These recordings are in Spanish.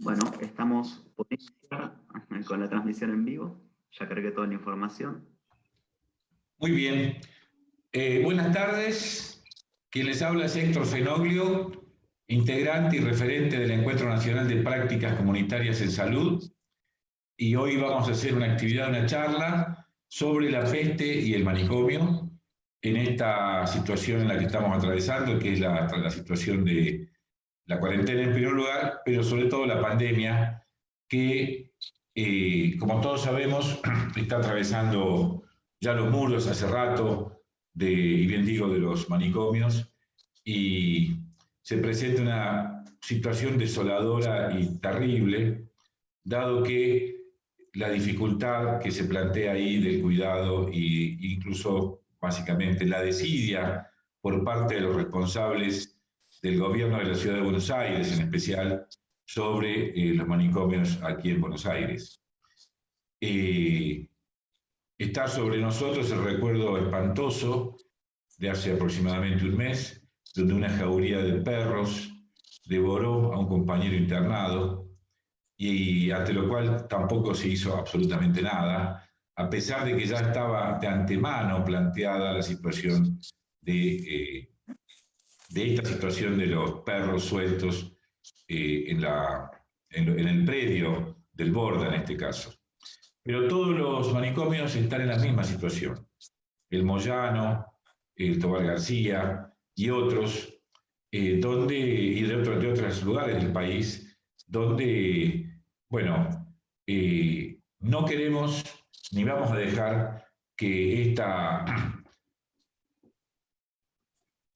Bueno, estamos por iniciar con la transmisión en vivo. Ya cargué toda la información. Muy bien. Buenas tardes. Quien les habla es Héctor Fenoglio, integrante y referente del Encuentro Nacional de Prácticas Comunitarias en Salud. Y hoy vamos a hacer una actividad, una charla sobre la peste y el manicomio en esta situación en la que estamos atravesando, que es la situación de la cuarentena en primer lugar, pero sobre todo la pandemia, que, como todos sabemos, está atravesando ya los muros hace rato, y bien digo, de los manicomios, y se presenta una situación desoladora y terrible, dado que la dificultad que se plantea ahí del cuidado e incluso básicamente la desidia por parte de los responsables del gobierno de la Ciudad de Buenos Aires, en especial, sobre los manicomios aquí en Buenos Aires. Está sobre nosotros el recuerdo espantoso de hace aproximadamente un mes, donde una jauría de perros devoró a un compañero internado, y ante lo cual tampoco se hizo absolutamente nada, a pesar de que ya estaba de antemano planteada la situación de esta situación de los perros sueltos en el predio del Borda, en este caso. Pero todos los manicomios están en la misma situación. El Moyano, el Tobar García y otros, y de otros lugares del país, donde, bueno, no queremos ni vamos a dejar que esta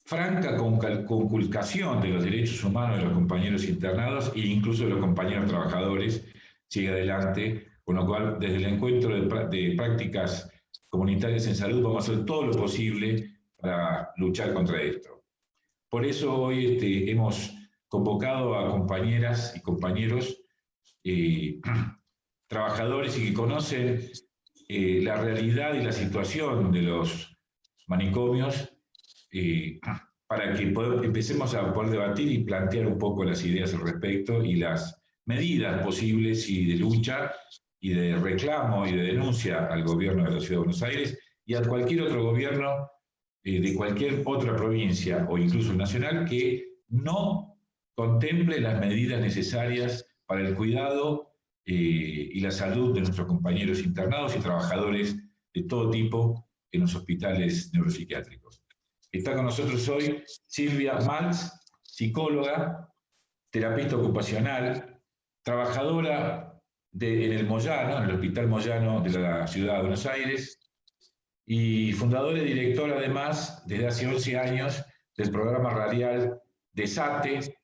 franca conculcación de los derechos humanos de los compañeros internados e incluso de los compañeros trabajadores siga adelante, con lo cual desde el encuentro de prácticas comunitarias en salud vamos a hacer todo lo posible para luchar contra esto. Por eso hoy hemos convocado a compañeras y compañeros trabajadores y que conocen la realidad y la situación de los manicomios, para que empecemos a poder debatir y plantear un poco las ideas al respecto y las medidas posibles y de lucha y de reclamo y de denuncia al gobierno de la Ciudad de Buenos Aires y a cualquier otro gobierno de cualquier otra provincia o incluso nacional que no contemple las medidas necesarias para el cuidado y la salud de nuestros compañeros internados y trabajadores de todo tipo en los hospitales neuropsiquiátricos. Está con nosotros hoy Silvia Maltz, psicóloga, terapeuta ocupacional, trabajadora en el Moyano, en el Hospital Moyano de la Ciudad de Buenos Aires, y fundadora y directora además, desde hace 11 años, del programa radial DESATE,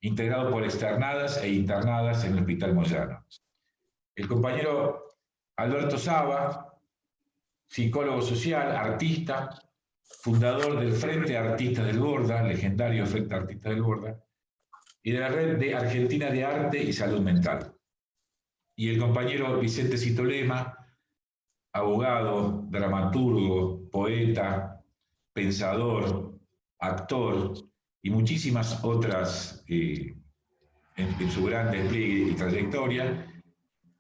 integrado por externadas e internadas en el Hospital Moyano. El compañero Alberto Saba, psicólogo social, artista, fundador del Frente Artistas del Borda, legendario Frente Artistas del Borda, y de la Red de Argentina de Arte y Salud Mental. Y el compañero Vicente Citolema, abogado, dramaturgo, poeta, pensador, actor y muchísimas otras en su gran despliegue y trayectoria,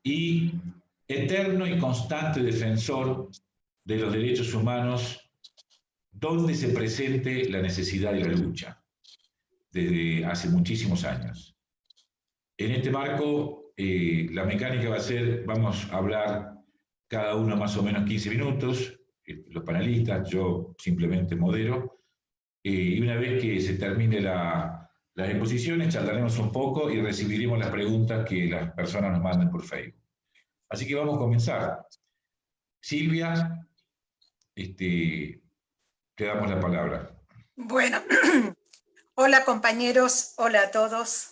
y eterno y constante defensor de los derechos humanos donde se presente la necesidad de la lucha, desde hace muchísimos años. En este marco, la mecánica va a ser, vamos a hablar cada uno más o menos 15 minutos, los panelistas, yo simplemente modero, y una vez que se termine las exposiciones, charlaremos un poco y recibiremos las preguntas que las personas nos manden por Facebook. Así que vamos a comenzar. Silvia, te damos la palabra. Bueno, hola compañeros, hola a todos,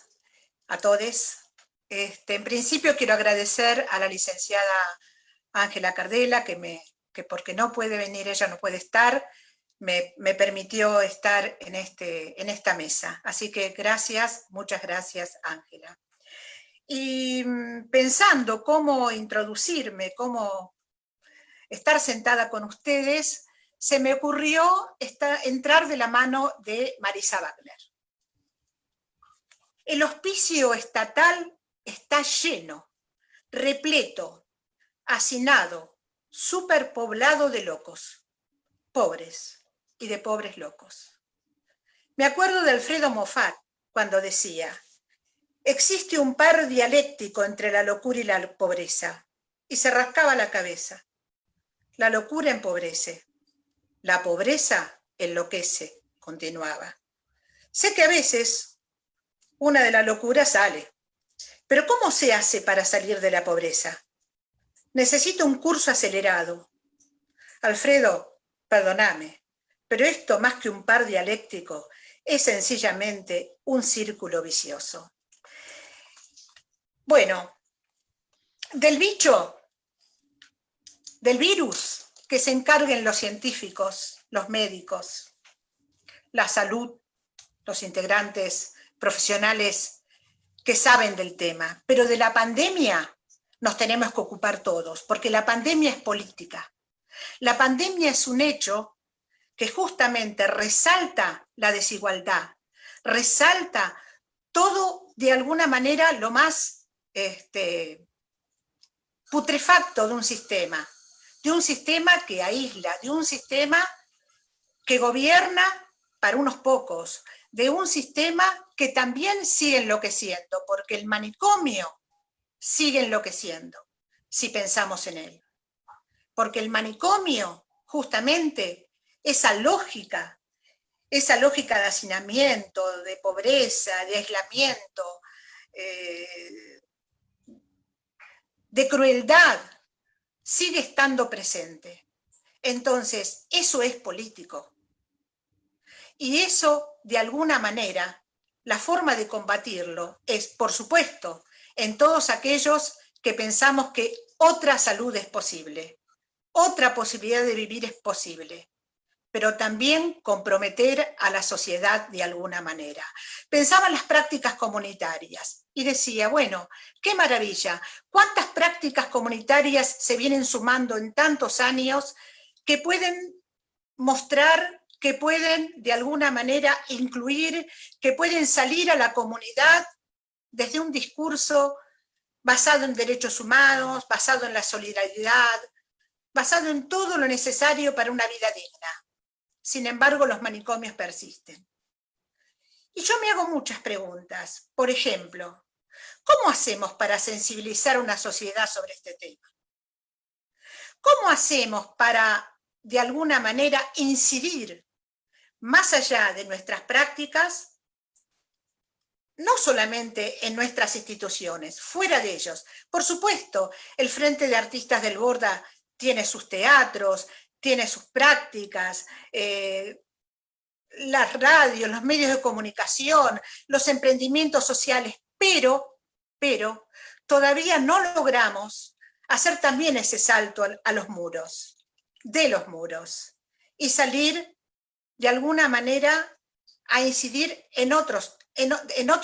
a todes. En principio quiero agradecer a la licenciada Ángela Cardela, que porque no puede venir, ella no puede estar, me permitió estar en esta mesa. Así que gracias, muchas gracias Ángela. Y pensando cómo introducirme, cómo estar sentada con ustedes, se me ocurrió entrar de la mano de Marisa Wagner. El hospicio estatal está lleno, repleto, hacinado, superpoblado de locos, pobres y de pobres locos. Me acuerdo de Alfredo Moffat cuando decía: existe un par dialéctico entre la locura y la pobreza, y se rascaba la cabeza. La locura empobrece, la pobreza enloquece, continuaba. Sé que a veces una de la locura sale, pero ¿cómo se hace para salir de la pobreza? Necesito un curso acelerado. Alfredo, perdóname, pero esto más que un par dialéctico es sencillamente un círculo vicioso. Bueno, del bicho, del virus, que se encarguen los científicos, los médicos, la salud, los integrantes profesionales que saben del tema. Pero de la pandemia nos tenemos que ocupar todos, porque la pandemia es política. La pandemia es un hecho que justamente resalta la desigualdad, resalta todo de alguna manera lo más putrefacto de un sistema que aísla, de un sistema que gobierna para unos pocos, de un sistema que también sigue enloqueciendo, porque el manicomio sigue enloqueciendo, si pensamos en él. Porque el manicomio, justamente, esa lógica de hacinamiento, de pobreza, de aislamiento, de crueldad, sigue estando presente. Entonces, eso es político. Y eso, de alguna manera, la forma de combatirlo es, por supuesto, en todos aquellos que pensamos que otra salud es posible, otra posibilidad de vivir es posible, pero también comprometer a la sociedad de alguna manera. Pensaba en las prácticas comunitarias y decía, bueno, qué maravilla, cuántas prácticas comunitarias se vienen sumando en tantos años que pueden mostrar, que pueden de alguna manera incluir, que pueden salir a la comunidad desde un discurso basado en derechos humanos, basado en la solidaridad, basado en todo lo necesario para una vida digna. Sin embargo, los manicomios persisten. Y yo me hago muchas preguntas. Por ejemplo, ¿cómo hacemos para sensibilizar a una sociedad sobre este tema? ¿Cómo hacemos para, de alguna manera, incidir más allá de nuestras prácticas, no solamente en nuestras instituciones, fuera de ellos? Por supuesto, el Frente de Artistas del Borda tiene sus teatros, tiene sus prácticas, las radios, los medios de comunicación, los emprendimientos sociales, pero todavía no logramos hacer también ese salto a los muros, de los muros, y salir de alguna manera a incidir en otro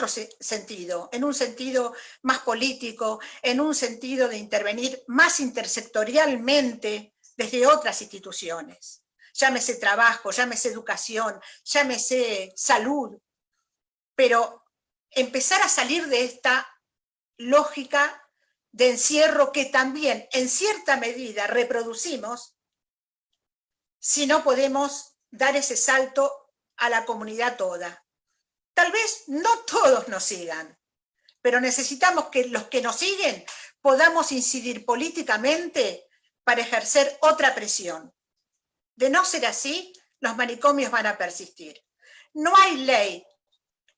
sentido, en un sentido más político, en un sentido de intervenir más intersectorialmente desde otras instituciones. Llámese trabajo, llámese educación, llámese salud, pero empezar a salir de esta lógica de encierro que también en cierta medida reproducimos si no podemos dar ese salto a la comunidad toda. Tal vez no todos nos sigan, pero necesitamos que los que nos siguen podamos incidir políticamente para ejercer otra presión. De no ser así, los manicomios van a persistir. No hay ley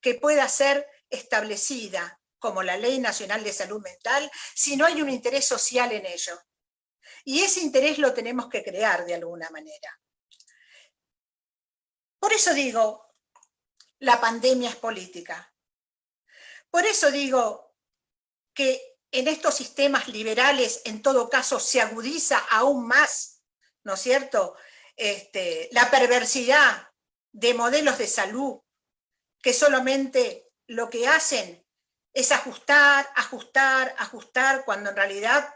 que pueda ser establecida como la Ley Nacional de Salud Mental si no hay un interés social en ello. Y ese interés lo tenemos que crear de alguna manera. Por eso digo, la pandemia es política. Por eso digo que en estos sistemas liberales, en todo caso, se agudiza aún más, ¿no es cierto?, la perversidad de modelos de salud que solamente lo que hacen es ajustar, cuando en realidad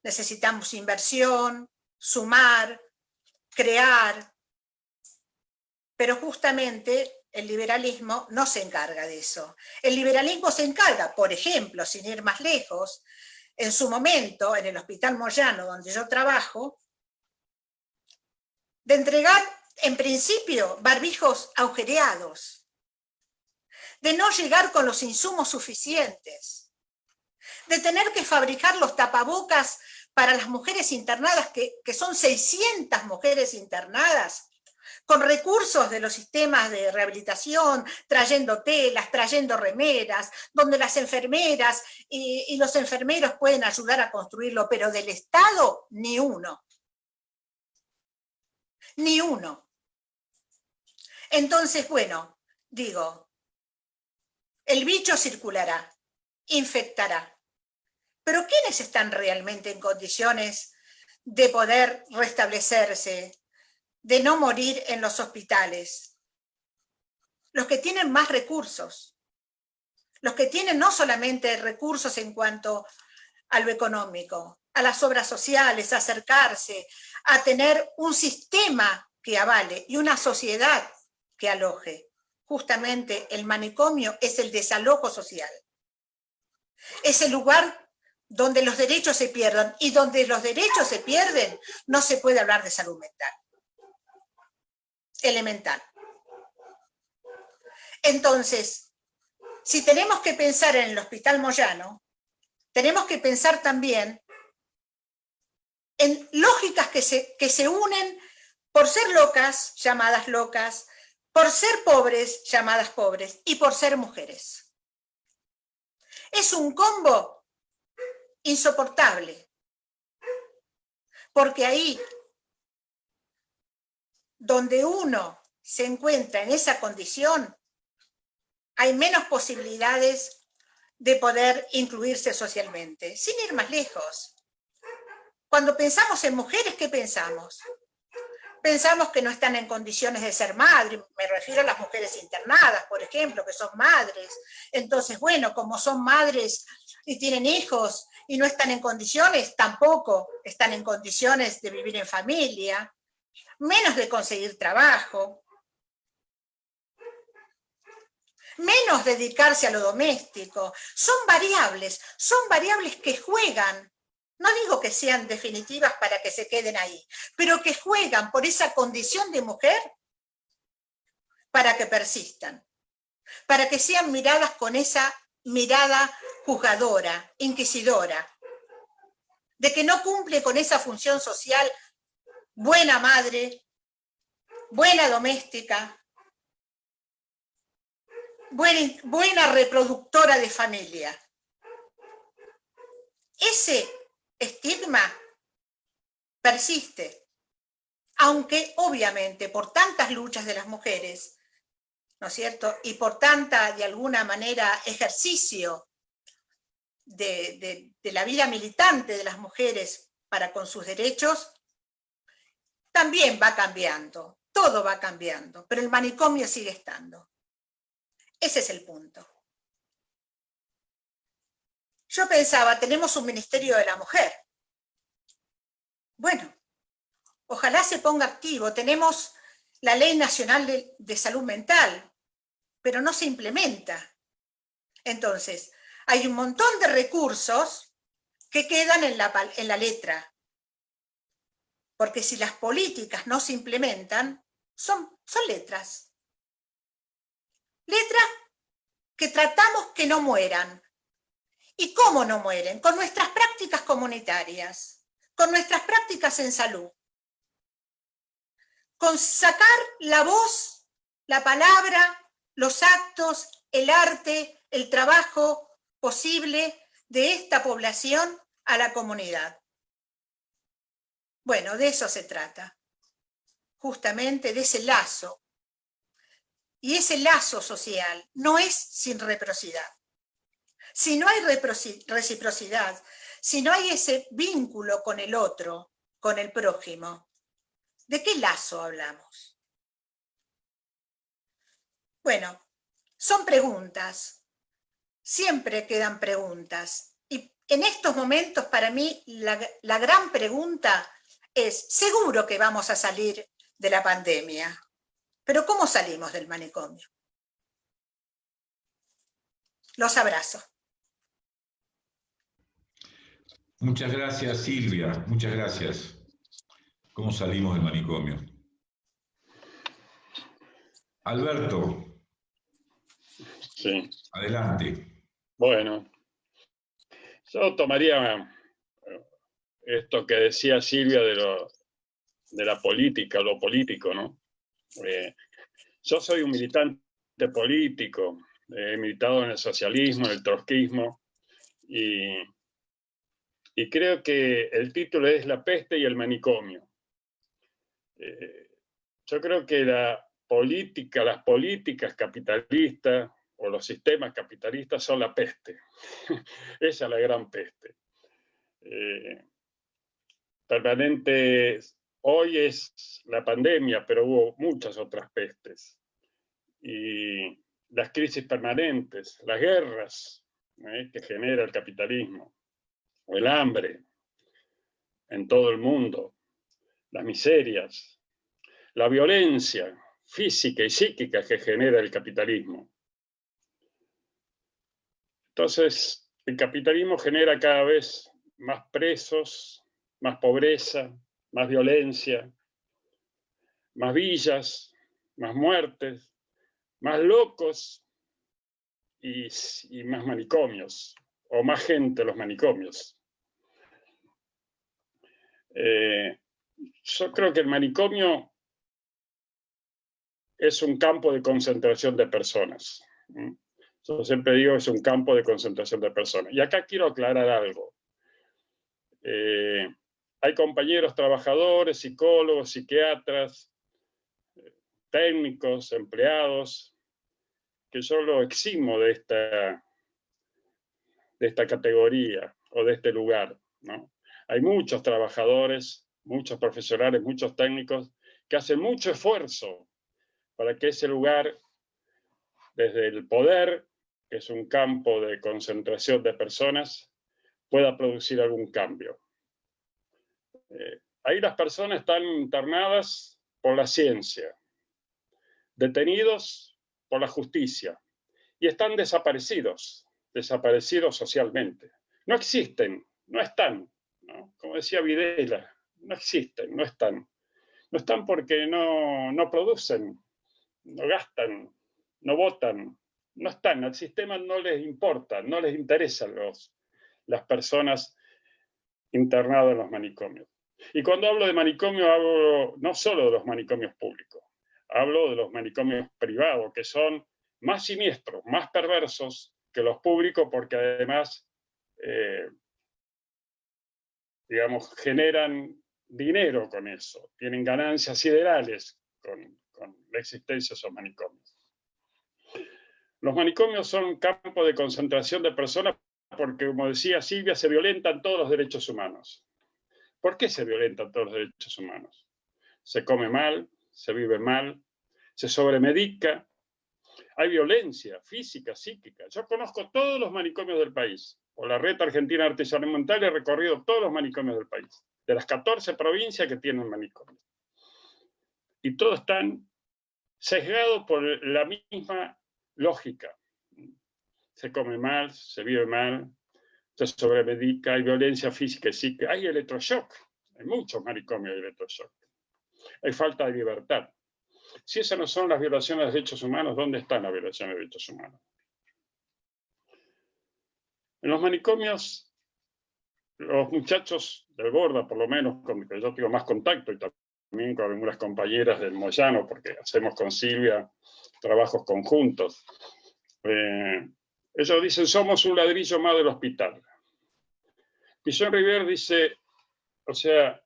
necesitamos inversión, sumar, crear, pero justamente el liberalismo no se encarga de eso. El liberalismo se encarga, por ejemplo, sin ir más lejos, en su momento, en el Hospital Moyano, donde yo trabajo, de entregar, en principio, barbijos agujereados, de no llegar con los insumos suficientes, de tener que fabricar los tapabocas para las mujeres internadas, que son 600 mujeres internadas, con recursos de los sistemas de rehabilitación, trayendo telas, trayendo remeras, donde las enfermeras y los enfermeros pueden ayudar a construirlo, pero del Estado, ni uno. Ni uno. Entonces, bueno, digo, el bicho circulará, infectará. Pero ¿quiénes están realmente en condiciones de poder restablecerse, de no morir en los hospitales? Los que tienen más recursos, los que tienen no solamente recursos en cuanto a lo económico, a las obras sociales, a acercarse, a tener un sistema que avale y una sociedad que aloje. Justamente el manicomio es el desalojo social. Es el lugar donde los derechos se pierden, y donde los derechos se pierden no se puede hablar de salud mental. Elemental. Entonces, si tenemos que pensar en el Hospital Moyano, tenemos que pensar también en lógicas que se unen por ser locas, llamadas locas, por ser pobres, llamadas pobres, y por ser mujeres. Es un combo insoportable, porque ahí donde uno se encuentra en esa condición, hay menos posibilidades de poder incluirse socialmente. Sin ir más lejos, cuando pensamos en mujeres, ¿qué pensamos? Pensamos que no están en condiciones de ser madres, me refiero a las mujeres internadas, por ejemplo, que son madres. Entonces, bueno, como son madres y tienen hijos y no están en condiciones, tampoco están en condiciones de vivir en familia, menos de conseguir trabajo, menos dedicarse a lo doméstico. Son variables que juegan. No digo que sean definitivas para que se queden ahí, pero que juegan por esa condición de mujer para que persistan, para que sean miradas con esa mirada juzgadora, inquisidora, de que no cumple con esa función social, buena madre, buena doméstica, buena reproductora de familia. Ese estigma persiste, aunque obviamente por tantas luchas de las mujeres, ¿no es cierto? Y por tanta, de alguna manera, ejercicio de la vida militante de las mujeres para con sus derechos, también va cambiando, todo va cambiando, pero el manicomio sigue estando. Ese es el punto. Yo pensaba, tenemos un Ministerio de la Mujer. Bueno, ojalá se ponga activo. Tenemos la Ley Nacional de Salud Mental, pero no se implementa. Entonces, hay un montón de recursos que quedan en la letra. Porque si las políticas no se implementan, son letras. Letras que tratamos que no mueran. ¿Y cómo no mueren? Con nuestras prácticas comunitarias, con nuestras prácticas en salud. Con sacar la voz, la palabra, los actos, el arte, el trabajo posible de esta población a la comunidad. Bueno, de eso se trata, justamente de ese lazo. Y ese lazo social no es sin reciprocidad. Si no hay reciprocidad, si no hay ese vínculo con el otro, con el prójimo, ¿de qué lazo hablamos? Bueno, son preguntas, siempre quedan preguntas. Y en estos momentos, para mí, la gran pregunta es, seguro que vamos a salir de la pandemia, pero ¿cómo salimos del manicomio? Los abrazo. Muchas gracias, Silvia. Muchas gracias. ¿Cómo salimos del manicomio? Alberto. Sí. Adelante. Bueno, yo tomaría esto que decía Silvia de la política, lo político, ¿no? Yo soy un militante político, he militado en el socialismo, en el trotskismo, y creo que el título es La peste y el manicomio. Yo creo que las políticas capitalistas o los sistemas capitalistas son la peste. Esa es la gran peste. Permanente, hoy es la pandemia, pero hubo muchas otras pestes. Y las crisis permanentes, las guerras que genera el capitalismo, o el hambre en todo el mundo, las miserias, la violencia física y psíquica que genera el capitalismo. Entonces, el capitalismo genera cada vez más presos, más pobreza, más violencia, más villas, más muertes, más locos y más manicomios, o más gente en los manicomios. Yo creo que el manicomio es un campo de concentración de personas. Yo siempre digo que es un campo de concentración de personas. Y acá quiero aclarar algo. Hay compañeros trabajadores, psicólogos, psiquiatras, técnicos, empleados, que yo lo eximo de esta categoría o de este lugar, ¿no? Hay muchos trabajadores, muchos profesionales, muchos técnicos que hacen mucho esfuerzo para que ese lugar, desde el poder, que es un campo de concentración de personas, pueda producir algún cambio. Ahí las personas están internadas por la ciencia, detenidos por la justicia, y están desaparecidos socialmente. No existen, no están, ¿no? Como decía Videla, no existen, no están. No están porque no producen, no gastan, no votan, no están. Al sistema no les importa, no les interesan las personas internadas en los manicomios. Y cuando hablo de manicomio, hablo no solo de los manicomios públicos, hablo de los manicomios privados, que son más siniestros, más perversos que los públicos, porque además, digamos, generan dinero con eso, tienen ganancias siderales con la existencia de esos manicomios. Los manicomios son campos de concentración de personas porque, como decía Silvia, se violentan todos los derechos humanos. ¿Por qué se violentan todos los derechos humanos? Se come mal, se vive mal, se sobremedica, hay violencia física, psíquica. Yo conozco todos los manicomios del país. Por la Red Argentina de Arte y Salud Mental he recorrido todos los manicomios del país, de las 14 provincias que tienen manicomios. Y todos están sesgados por la misma lógica. Se come mal, se vive mal, se sobremedica, hay violencia física y psíquica, hay electroshock, hay muchos manicomios de electroshock. Hay falta de libertad. Si esas no son las violaciones de derechos humanos, ¿dónde están las violaciones de derechos humanos? En los manicomios, los muchachos del Borda, por lo menos, con los que yo tengo más contacto, y también con algunas compañeras del Moyano, porque hacemos con Silvia trabajos conjuntos, ellos dicen, somos un ladrillo más del hospital. Pichón Rivière dice, o sea,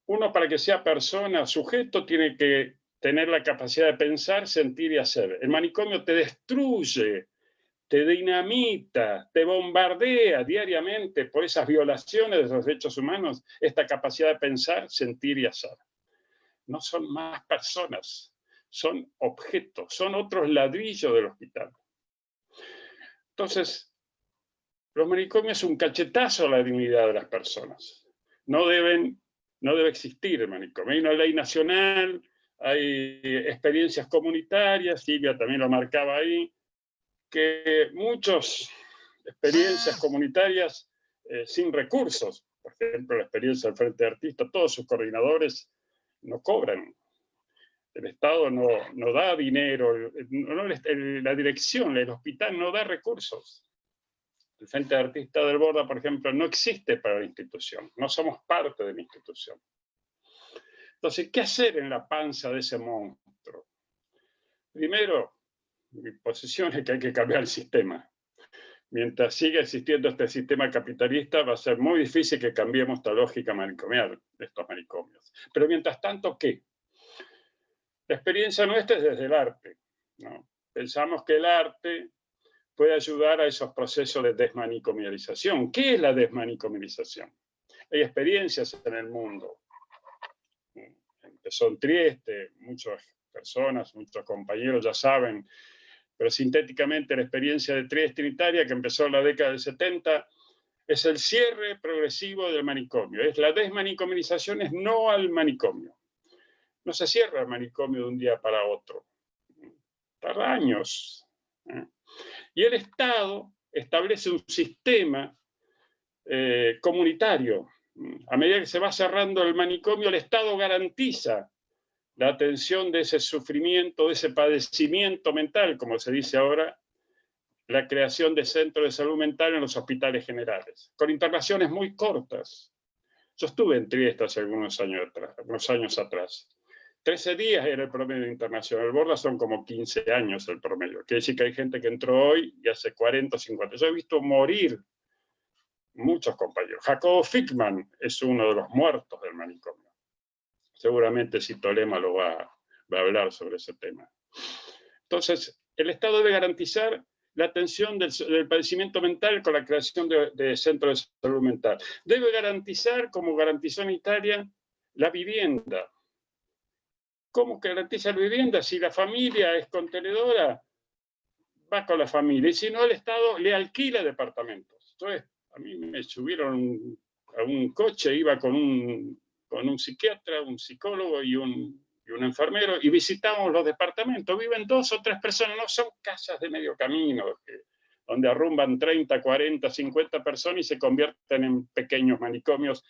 uno para que sea persona, sujeto, tiene que tener la capacidad de pensar, sentir y hacer. El manicomio te destruye, te dinamita, te bombardea diariamente por esas violaciones de los derechos humanos, esta capacidad de pensar, sentir y hacer. No son más personas, son objetos, son otros ladrillos del hospital. Entonces, los manicomios es un cachetazo a la dignidad de las personas. No debe existir el manicomio. Hay una ley nacional, hay experiencias comunitarias, Silvia también lo marcaba ahí, que muchos experiencias comunitarias sin recursos. Por ejemplo, la experiencia del Frente de Artistas, todos sus coordinadores no cobran. El Estado no da dinero, la dirección, el hospital no da recursos. El Frente de Artistas del Borda, por ejemplo, no existe para la institución, no somos parte de la institución. Entonces, ¿qué hacer en la panza de ese monstruo? Primero, mi posición es que hay que cambiar el sistema. Mientras siga existiendo este sistema capitalista, va a ser muy difícil que cambiemos esta lógica manicomial de estos manicomios. Pero mientras tanto, ¿qué? La experiencia nuestra es desde el arte, ¿no? Pensamos que el arte puede ayudar a esos procesos de desmanicomialización. ¿Qué es la desmanicomialización? Hay experiencias en el mundo. Empezó en Trieste, muchas personas, muchos compañeros ya saben, pero sintéticamente la experiencia de Trieste en Italia, que empezó en la década del 70, es el cierre progresivo del manicomio. Es la desmanicomialización, es no al manicomio. No se cierra el manicomio de un día para otro. Tarda años. Y el Estado establece un sistema comunitario. A medida que se va cerrando el manicomio, el Estado garantiza la atención de ese sufrimiento, de ese padecimiento mental, como se dice ahora, la creación de centros de salud mental en los hospitales generales, con internaciones muy cortas. Yo estuve en Trieste hace algunos años atrás. 13 días era el promedio internacional. El Borda son como 15 años el promedio. Quiere decir que hay gente que entró hoy y hace 40 o 50. Yo he visto morir muchos compañeros. Jacobo Fickman es uno de los muertos del manicomio. Seguramente Citolema lo va a hablar sobre ese tema. Entonces, el Estado debe garantizar la atención del padecimiento mental con la creación de centros de salud mental. Debe garantizar, como garantizó en Italia, la vivienda. ¿Cómo garantiza la vivienda? Si la familia es contenedora, va con la familia. Y si no, el Estado le alquila departamentos. Entonces, a mí me subieron a un coche, iba con un psiquiatra, un psicólogo y un enfermero, y visitamos los departamentos. Viven 2 o 3 personas, no son casas de medio camino, donde arrumban 30, 40, 50 personas y se convierten en pequeños manicomios,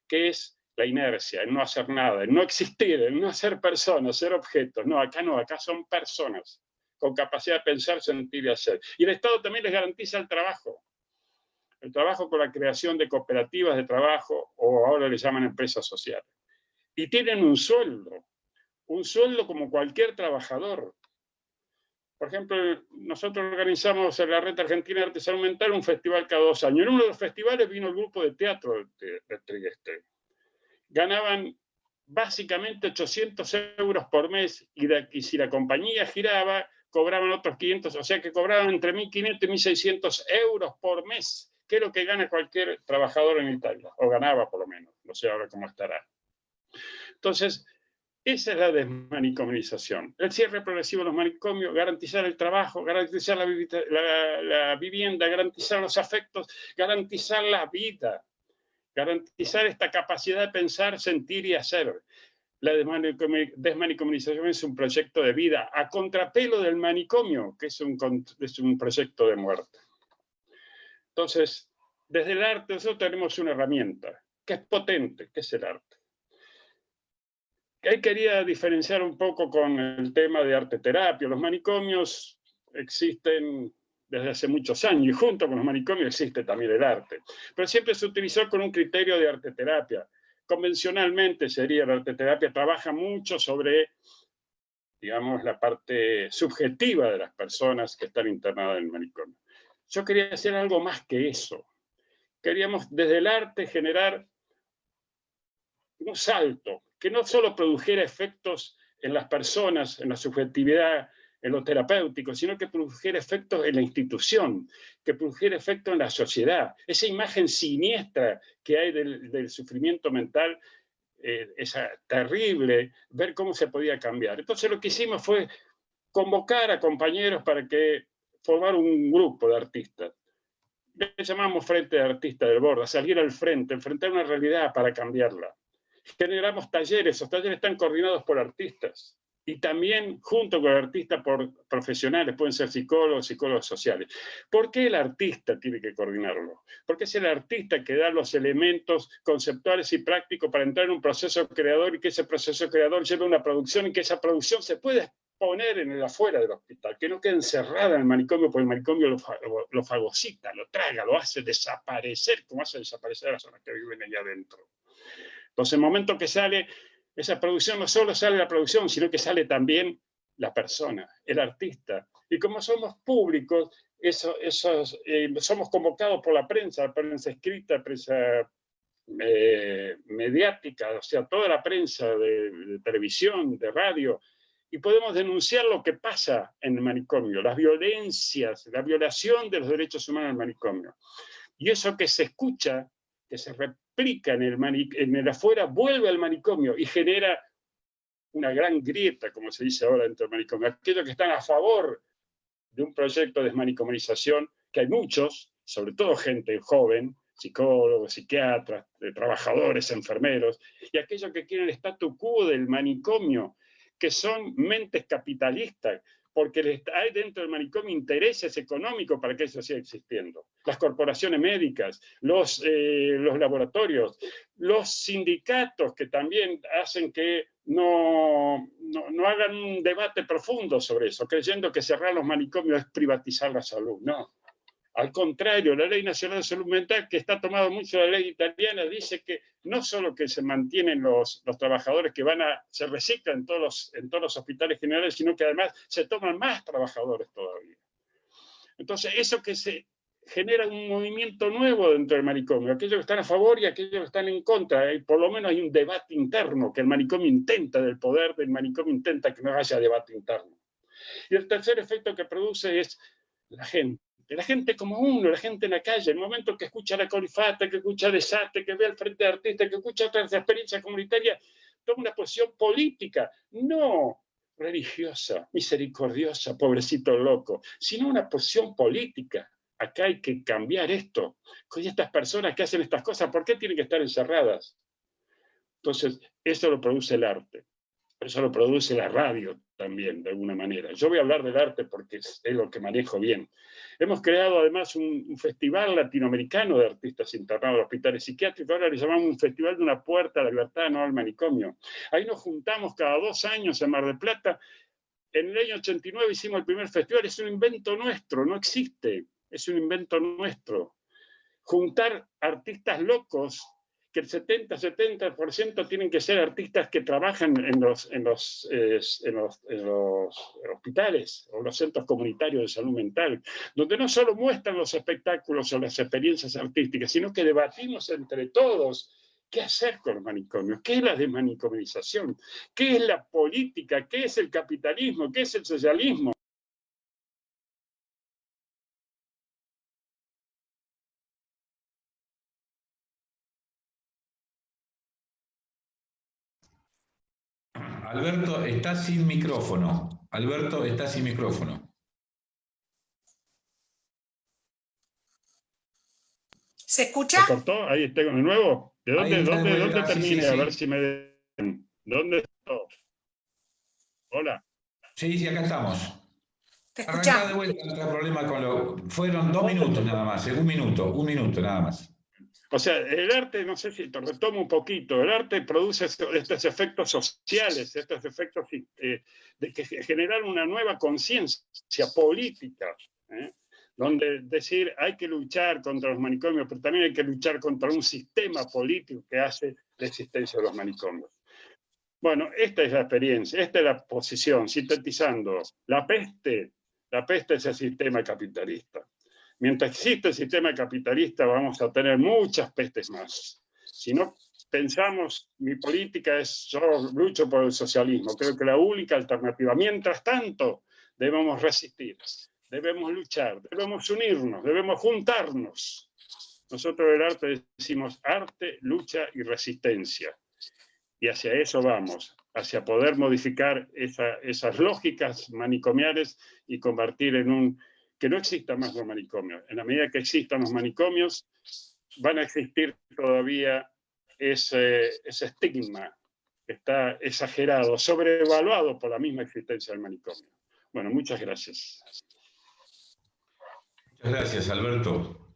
que es la inercia, en no hacer nada, en no existir, en no ser personas, ser objetos. No, acá son personas con capacidad de pensar, sentir y hacer. Y el Estado también les garantiza el trabajo con la creación de cooperativas de trabajo, o ahora le llaman empresas sociales. Y tienen un sueldo como cualquier trabajador. Por ejemplo, nosotros organizamos en la Red Argentina de Arte y Salud Mental un festival cada 2 años. En uno de los festivales vino el grupo de teatro de Trieste. Ganaban básicamente 800 euros por mes, y si la compañía giraba, cobraban otros 500, o sea que cobraban entre 1.500 y 1.600 euros por mes, que es lo que gana cualquier trabajador en Italia, o ganaba por lo menos, no sé ahora cómo estará. Entonces, esa es la desmanicomialización. El cierre progresivo de los manicomios, garantizar el trabajo, garantizar la vivienda, garantizar los afectos, garantizar la vida, garantizar esta capacidad de pensar, sentir y hacer. La desmanicomialización es un proyecto de vida, a contrapelo del manicomio, que es un proyecto de muerte. Entonces, desde el arte nosotros tenemos una herramienta, que es potente, que es el arte. Ahí quería diferenciar un poco con el tema de arte-terapia. Los manicomios existen desde hace muchos años, y junto con los manicomios existe también el arte. Pero siempre se utilizó con un criterio de arte-terapia. Convencionalmente sería la arte-terapia, trabaja mucho sobre, digamos, la parte subjetiva de las personas que están internadas en el manicomio. Yo quería hacer algo más que eso. Queríamos desde el arte generar un salto, que no solo produjera efectos en las personas, en la subjetividad, en lo terapéutico, sino que produjera efectos en la institución, que produjera efectos en la sociedad. Esa imagen siniestra que hay del sufrimiento mental, esa terrible, ver cómo se podía cambiar. Entonces lo que hicimos fue convocar a compañeros para formar un grupo de artistas. Le llamamos Frente de Artistas del Borda, salir al frente, enfrentar una realidad para cambiarla. Generamos talleres, esos talleres están coordinados por artistas. y también junto con el artista por profesionales, pueden ser psicólogos, psicólogos sociales. ¿Por qué el artista tiene que coordinarlo? Porque es el artista que da los elementos conceptuales y prácticos para entrar en un proceso creador y que ese proceso creador lleve a una producción y que esa producción se pueda poner en el afuera del hospital, que no quede encerrada en el manicomio, porque el manicomio lo fagocita, lo traga, lo hace desaparecer, como hace desaparecer a las personas que viven allá adentro. Entonces, el momento que sale esa producción, no solo sale la producción, sino que sale también la persona, el artista. Y como somos públicos, somos convocados por la prensa escrita, prensa mediática, o sea, toda la prensa de televisión, de radio, y podemos denunciar lo que pasa en el manicomio, las violencias, la violación de los derechos humanos en el manicomio. Y eso que se escucha, que se replica en el afuera, vuelve al manicomio y genera una gran grieta, como se dice ahora dentro del manicomio. Aquellos que están a favor de un proyecto de desmanicomalización, que hay muchos, sobre todo gente joven, psicólogos, psiquiatras, trabajadores, enfermeros, y aquellos que quieren el statu quo del manicomio, que son mentes capitalistas, porque hay dentro del manicomio intereses económicos para que eso siga existiendo. Las corporaciones médicas, los laboratorios, los sindicatos que también hacen que no hagan un debate profundo sobre eso, creyendo que cerrar los manicomios es privatizar la salud. No. Al contrario, la Ley Nacional de Salud Mental, que está tomada mucho de la ley italiana, dice que no solo que se mantienen los trabajadores que se reciclan en todos los hospitales generales, sino que además se toman más trabajadores todavía. Entonces, eso que se genera un movimiento nuevo dentro del manicomio, aquellos que están a favor y aquellos que están en contra, y por lo menos hay un debate interno que el manicomio intenta, del poder del manicomio intenta que no haya debate interno. Y el tercer efecto que produce es la gente como uno, la gente en la calle, el momento que escucha la colifata, que escucha Desastre, que ve al Frente de Artistas, que escucha otras experiencias comunitarias, toma una posición política, no religiosa, misericordiosa, pobrecito loco, sino una posición política. Acá hay que cambiar esto. Con estas personas que hacen estas cosas, ¿por qué tienen que estar encerradas? Entonces, eso lo produce el arte. Eso lo produce la radio también, de alguna manera. Yo voy a hablar del arte porque es lo que manejo bien. Hemos creado además un festival latinoamericano de artistas internados en hospitales psiquiátricos. Ahora le llamamos un festival de una puerta a la libertad, no al manicomio. Ahí nos juntamos cada 2 años en Mar del Plata. En el año 89 hicimos el primer festival. Es un invento nuestro, no existe. Es un invento nuestro. Juntar artistas locos, que el 70% tienen que ser artistas que trabajan en los hospitales o los centros comunitarios de salud mental, donde no solo muestran los espectáculos o las experiencias artísticas, sino que debatimos entre todos qué hacer con los manicomios, qué es la desmanicomización, qué es la política, qué es el capitalismo, qué es el socialismo. Alberto está sin micrófono. Alberto está sin micrófono. ¿Se escucha? ¿Se cortó? Ahí tengo de nuevo. ¿De dónde terminé? Sí. A ver si me... ¿Dónde estoy? Hola. Sí, acá estamos. ¿Te Arrancá escuchás? de vuelta, no hay problema con lo... Fueron 2 minutos nada más, un minuto nada más. O sea, el arte, no sé si te retomo un poquito, el arte produce estos efectos sociales, estos efectos de que generan una nueva conciencia política, donde decir hay que luchar contra los manicomios, pero también hay que luchar contra un sistema político que hace la existencia de los manicomios. Bueno, esta es la experiencia, esta es la posición, sintetizando. La peste es el sistema capitalista. Mientras existe el sistema capitalista vamos a tener muchas pestes más. Si no pensamos, mi política es, yo lucho por el socialismo, creo que la única alternativa. Mientras tanto, debemos resistir, debemos luchar, debemos unirnos, debemos juntarnos. Nosotros del arte decimos arte, lucha y resistencia. Y hacia eso vamos, hacia poder modificar esas lógicas manicomiales y convertir en que no existan más los manicomios. En la medida que existan los manicomios, van a existir todavía ese estigma está exagerado, sobrevaluado por la misma existencia del manicomio. Bueno, muchas gracias. Muchas gracias, Alberto.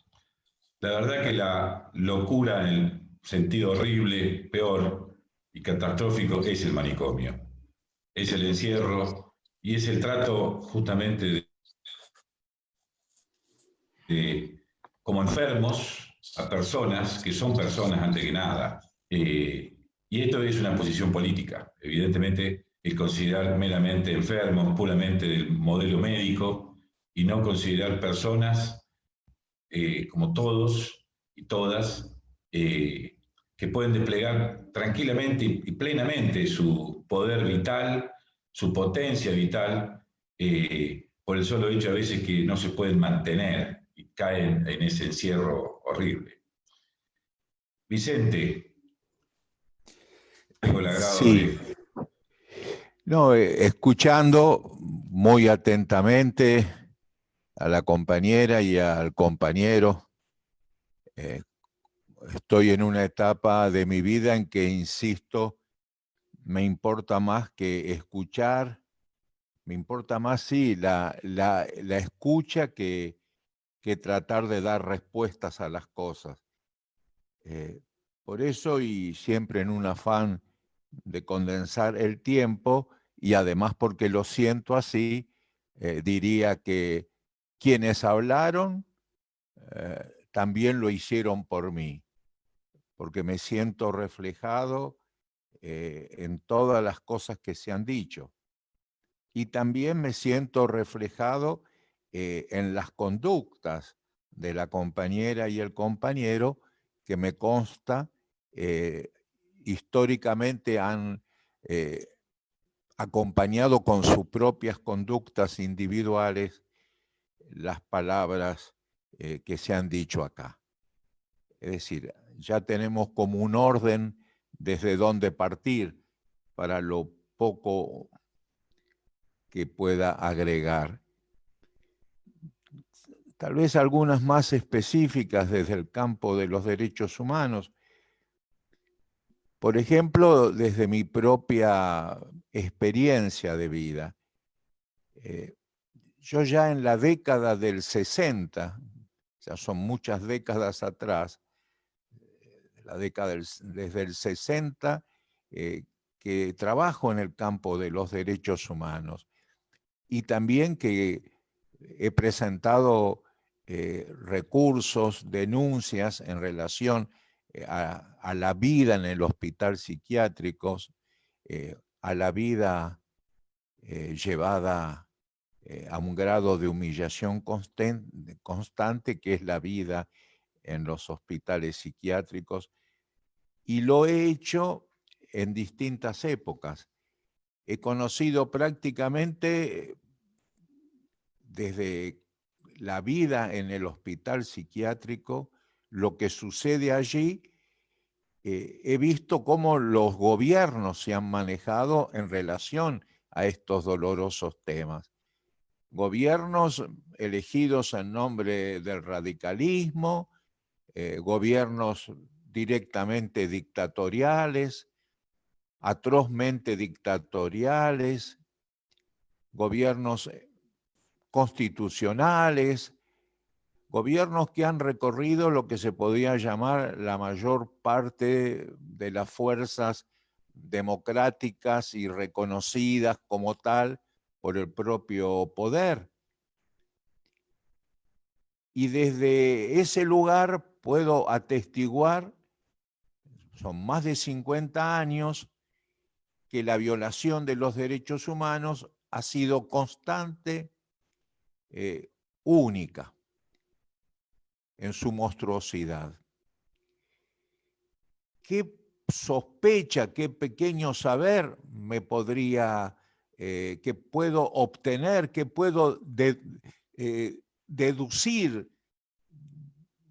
La verdad que la locura en el sentido horrible, peor y catastrófico es el manicomio. Es el encierro y es el trato justamente como enfermos a personas que son personas antes que nada. Y esto es una posición política. Evidentemente, el considerar meramente enfermos, puramente del modelo médico, y no considerar personas como todos y todas, que pueden desplegar tranquilamente y plenamente su poder vital, su potencia vital, por el solo hecho a veces que no se pueden mantener y caen en ese encierro horrible. Vicente, tengo el agrado Sí. No, escuchando muy atentamente a la compañera y al compañero, estoy en una etapa de mi vida en que, insisto, me importa más que escuchar, me importa más, sí, la escucha que tratar de dar respuestas a las cosas. Por eso, y siempre en un afán de condensar el tiempo, y además porque lo siento así, diría que quienes hablaron también lo hicieron por mí, porque me siento reflejado en todas las cosas que se han dicho. Y también me siento reflejado en las conductas de la compañera y el compañero, que me consta históricamente han acompañado con sus propias conductas individuales las palabras que se han dicho acá. Es decir, ya tenemos como un orden desde donde partir para lo poco que pueda agregar. Tal vez algunas más específicas desde el campo de los derechos humanos. Por ejemplo, desde mi propia experiencia de vida. Yo ya en la década del 60, ya son muchas décadas atrás, desde el 60, que trabajo en el campo de los derechos humanos, y también que he presentado recursos, denuncias en relación a la vida en el hospital psiquiátrico, a la vida llevada a un grado de humillación constante, que es la vida en los hospitales psiquiátricos, y lo he hecho en distintas épocas. He conocido prácticamente desde la vida en el hospital psiquiátrico, lo que sucede allí. He visto cómo los gobiernos se han manejado en relación a estos dolorosos temas. Gobiernos elegidos en nombre del radicalismo, gobiernos directamente dictatoriales, atrozmente dictatoriales, gobiernos constitucionales, gobiernos que han recorrido lo que se podría llamar la mayor parte de las fuerzas democráticas y reconocidas como tal por el propio poder. Y desde ese lugar puedo atestiguar, son más de 50 años, que la violación de los derechos humanos ha sido constante, única en su monstruosidad. ¿Qué sospecha, qué pequeño saber me podría, que puedo obtener, que puedo deducir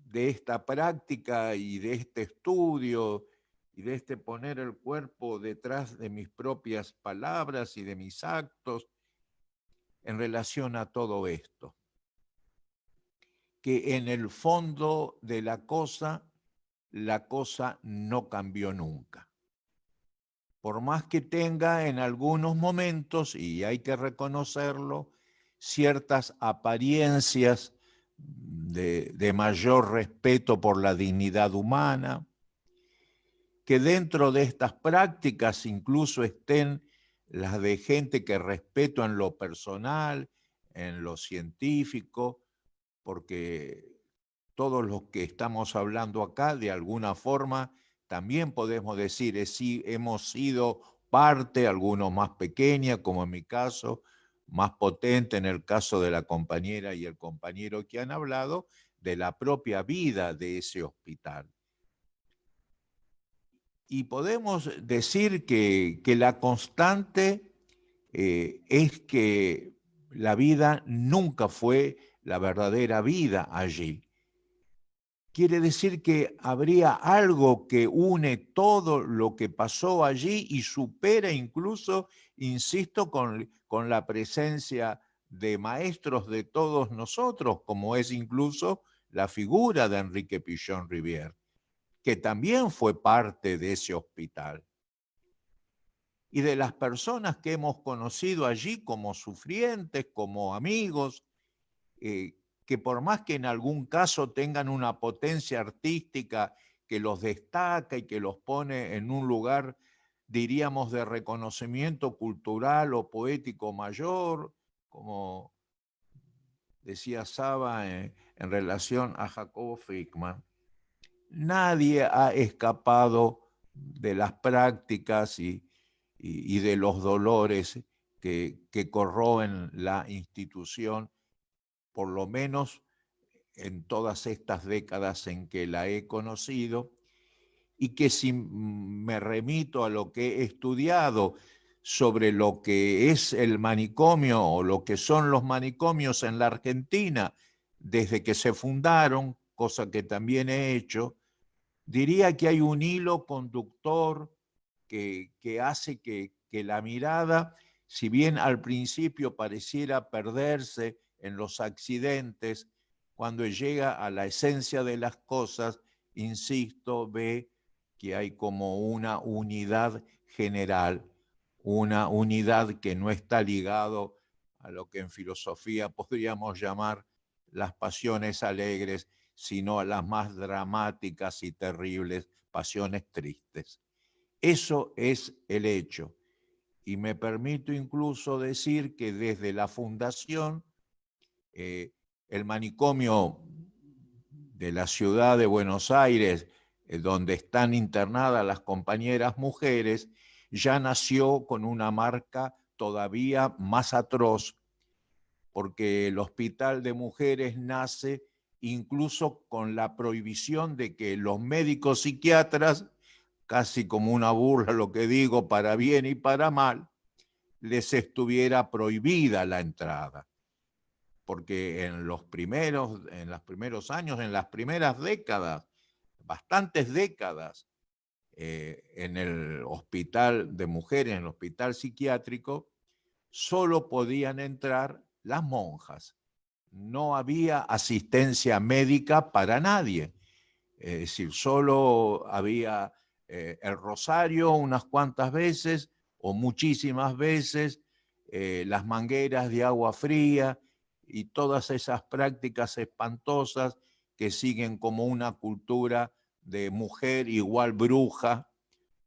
de esta práctica y de este estudio y de este poner el cuerpo detrás de mis propias palabras y de mis actos en relación a todo esto? Que en el fondo de la cosa no cambió nunca. por más que tenga en algunos momentos, y hay que reconocerlo, ciertas apariencias de mayor respeto por la dignidad humana, que dentro de estas prácticas incluso estén las de gente que respeto en lo personal, en lo científico, porque todos los que estamos hablando acá, de alguna forma, también podemos decir, hemos sido parte, algunos más pequeña, como en mi caso, más potente en el caso de la compañera y el compañero que han hablado, de la propia vida de ese hospital. Y podemos decir que la constante es que la vida nunca fue la verdadera vida allí. Quiere decir que habría algo que une todo lo que pasó allí y supera incluso, insisto, con la presencia de maestros de todos nosotros, como es incluso la figura de Enrique Pichón Rivière, que también fue parte de ese hospital. Y de las personas que hemos conocido allí como sufrientes, como amigos, que por más que en algún caso tengan una potencia artística que los destaca y que los pone en un lugar, diríamos, de reconocimiento cultural o poético mayor, como decía Saba en relación a Jacobo Frickman, nadie ha escapado de las prácticas y de los dolores que corroen la institución, por lo menos en todas estas décadas en que la he conocido, y que si me remito a lo que he estudiado sobre lo que es el manicomio o lo que son los manicomios en la Argentina desde que se fundaron, cosa que también he hecho, diría que hay un hilo conductor que hace que la mirada, si bien al principio pareciera perderse en los accidentes, cuando llega a la esencia de las cosas, insisto, ve que hay como una unidad general, una unidad que no está ligado a lo que en filosofía podríamos llamar las pasiones alegres, sino a las más dramáticas y terribles pasiones tristes. Eso es el hecho. Y me permito incluso decir que desde la fundación, el manicomio de la ciudad de Buenos Aires, donde están internadas las compañeras mujeres, ya nació con una marca todavía más atroz, porque el hospital de mujeres nace incluso con la prohibición de que los médicos psiquiatras, casi como una burla lo que digo, para bien y para mal, les estuviera prohibida la entrada. Porque en los primeros años, en las primeras décadas, bastantes décadas, en el hospital de mujeres, en el hospital psiquiátrico, solo podían entrar las monjas. No había asistencia médica para nadie. Es decir, solo había el rosario unas cuantas veces o muchísimas veces, las mangueras de agua fría y todas esas prácticas espantosas que siguen como una cultura de mujer igual bruja,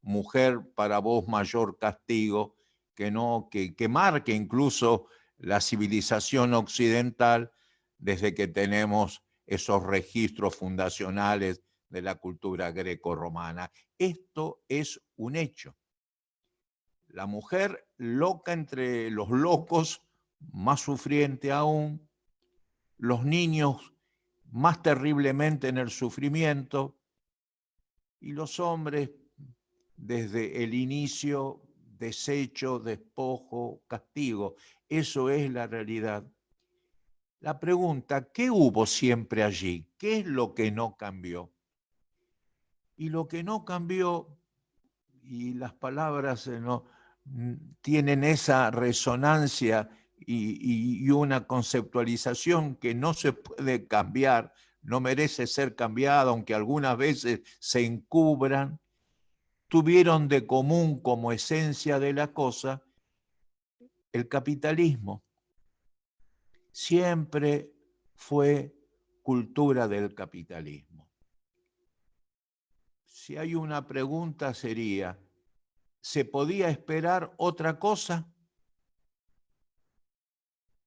mujer para vos mayor castigo, que marque incluso la civilización occidental desde que tenemos esos registros fundacionales de la cultura greco-romana. Esto es un hecho. La mujer loca entre los locos, más sufriente aún, los niños más terriblemente en el sufrimiento, y los hombres desde el inicio, desecho, despojo, castigo. Eso es la realidad. La pregunta, ¿qué hubo siempre allí? ¿Qué es lo que no cambió? Y lo que no cambió, y las palabras no tienen esa resonancia y una conceptualización que no se puede cambiar, no merece ser cambiada, aunque algunas veces se encubran. tuvieron de común como esencia de la cosa el capitalismo. Siempre fue cultura del capitalismo. Si hay una pregunta sería, ¿se podía esperar otra cosa?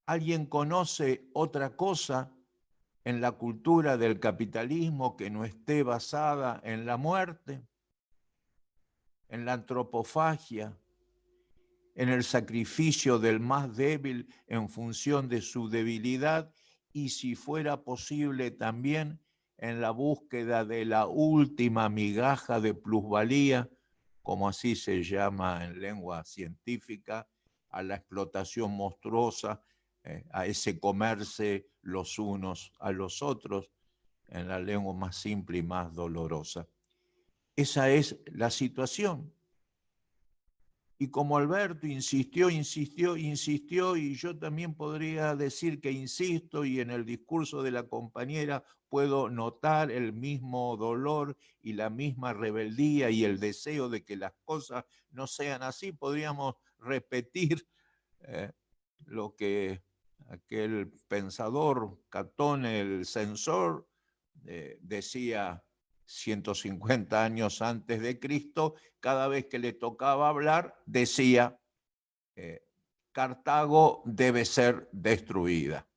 ¿Alguien conoce otra cosa en la cultura del capitalismo que no esté basada en la muerte, en la antropofagia, en el sacrificio del más débil en función de su debilidad y, si fuera posible, también en la búsqueda de la última migaja de plusvalía, como así se llama en lengua científica, a la explotación monstruosa, a ese comerse los unos a los otros, en la lengua más simple y más dolorosa. Esa es la situación. Y como Alberto insistió, y yo también podría decir que insisto, y en el discurso de la compañera puedo notar el mismo dolor y la misma rebeldía y el deseo de que las cosas no sean así, podríamos repetir lo que aquel pensador, Catón el censor, decía 150 años antes de Cristo, cada vez que le tocaba hablar, decía, Cartago debe ser destruida.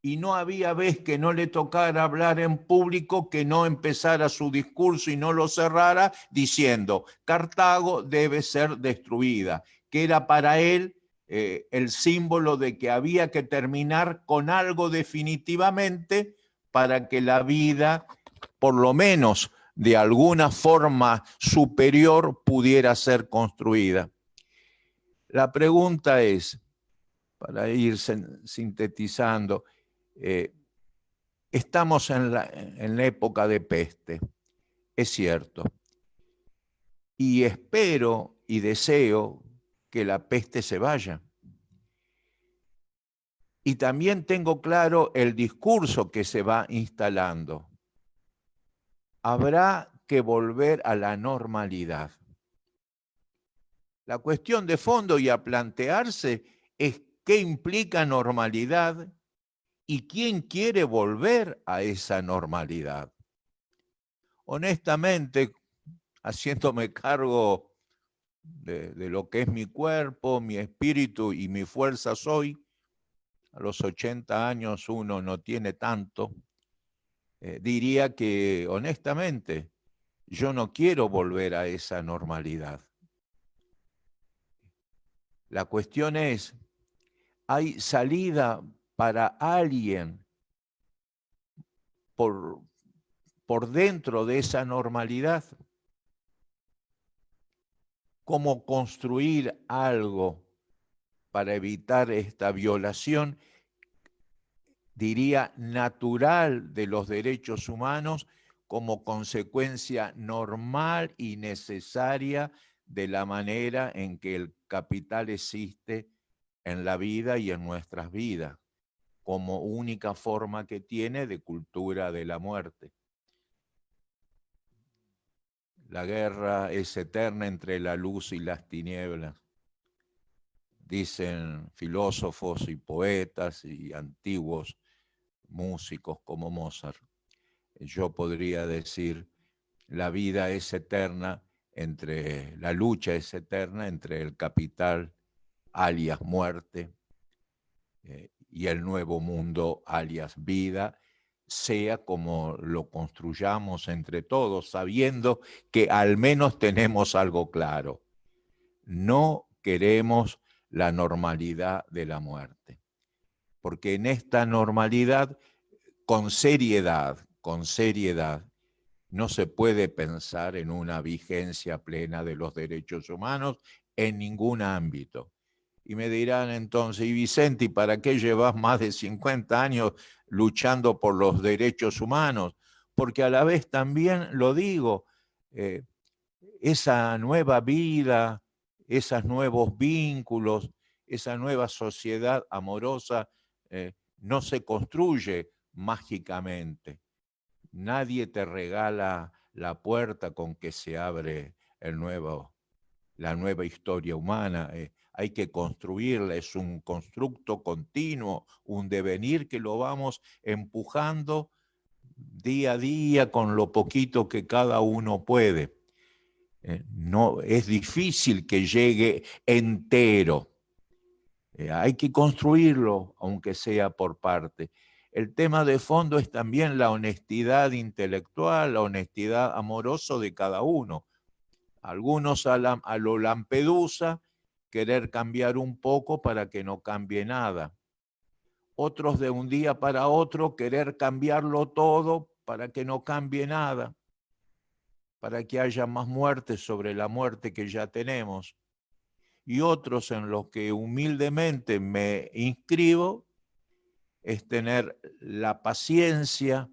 Y no había vez que no le tocara hablar en público que no empezara su discurso y no lo cerrara diciendo, Cartago debe ser destruida, que era para él el símbolo de que había que terminar con algo definitivamente para que la vida, por lo menos de alguna forma superior, pudiera ser construida. La pregunta es, para ir sintetizando, estamos en la época de peste, es cierto, y espero y deseo que la peste se vaya. Y también tengo claro el discurso que se va instalando. Habrá que volver a la normalidad. La cuestión de fondo y a plantearse es qué implica normalidad y quién quiere volver a esa normalidad. Honestamente, haciéndome cargo de lo que es mi cuerpo, mi espíritu y mi fuerza soy, a los 80 años uno no tiene tanto, diría que honestamente yo no quiero volver a esa normalidad. La cuestión es, ¿hay salida para alguien por dentro de esa normalidad? ¿Cómo construir algo para evitar esta violación, diría, natural de los derechos humanos como consecuencia normal y necesaria de la manera en que el capital existe en la vida y en nuestras vidas, como única forma que tiene de cultura de la muerte? La guerra es eterna entre la luz y las tinieblas, dicen filósofos y poetas y antiguos músicos como Mozart. Yo podría decir, la vida es eterna, la lucha es eterna entre el capital, alias muerte, y el nuevo mundo, alias vida, sea como lo construyamos entre todos, sabiendo que al menos tenemos algo claro. No queremos la normalidad de la muerte, porque en esta normalidad, con seriedad, no se puede pensar en una vigencia plena de los derechos humanos en ningún ámbito. Y me dirán entonces, y Vicente, ¿y para qué llevas más de 50 años luchando por los derechos humanos? Porque a la vez también lo digo, esa nueva vida, esos nuevos vínculos, esa nueva sociedad amorosa no se construye mágicamente. Nadie te regala la puerta con que se abre la nueva historia humana. Hay que construirla, es un constructo continuo, un devenir que lo vamos empujando día a día con lo poquito que cada uno puede. No, es difícil que llegue entero. Hay que construirlo, aunque sea por parte. El tema de fondo es también la honestidad intelectual, la honestidad amorosa de cada uno. Algunos a lo Lampedusa, querer cambiar un poco para que no cambie nada. Otros de un día para otro querer cambiarlo todo para que no cambie nada, para que haya más muertes sobre la muerte que ya tenemos. Y otros en los que humildemente me inscribo es tener la paciencia,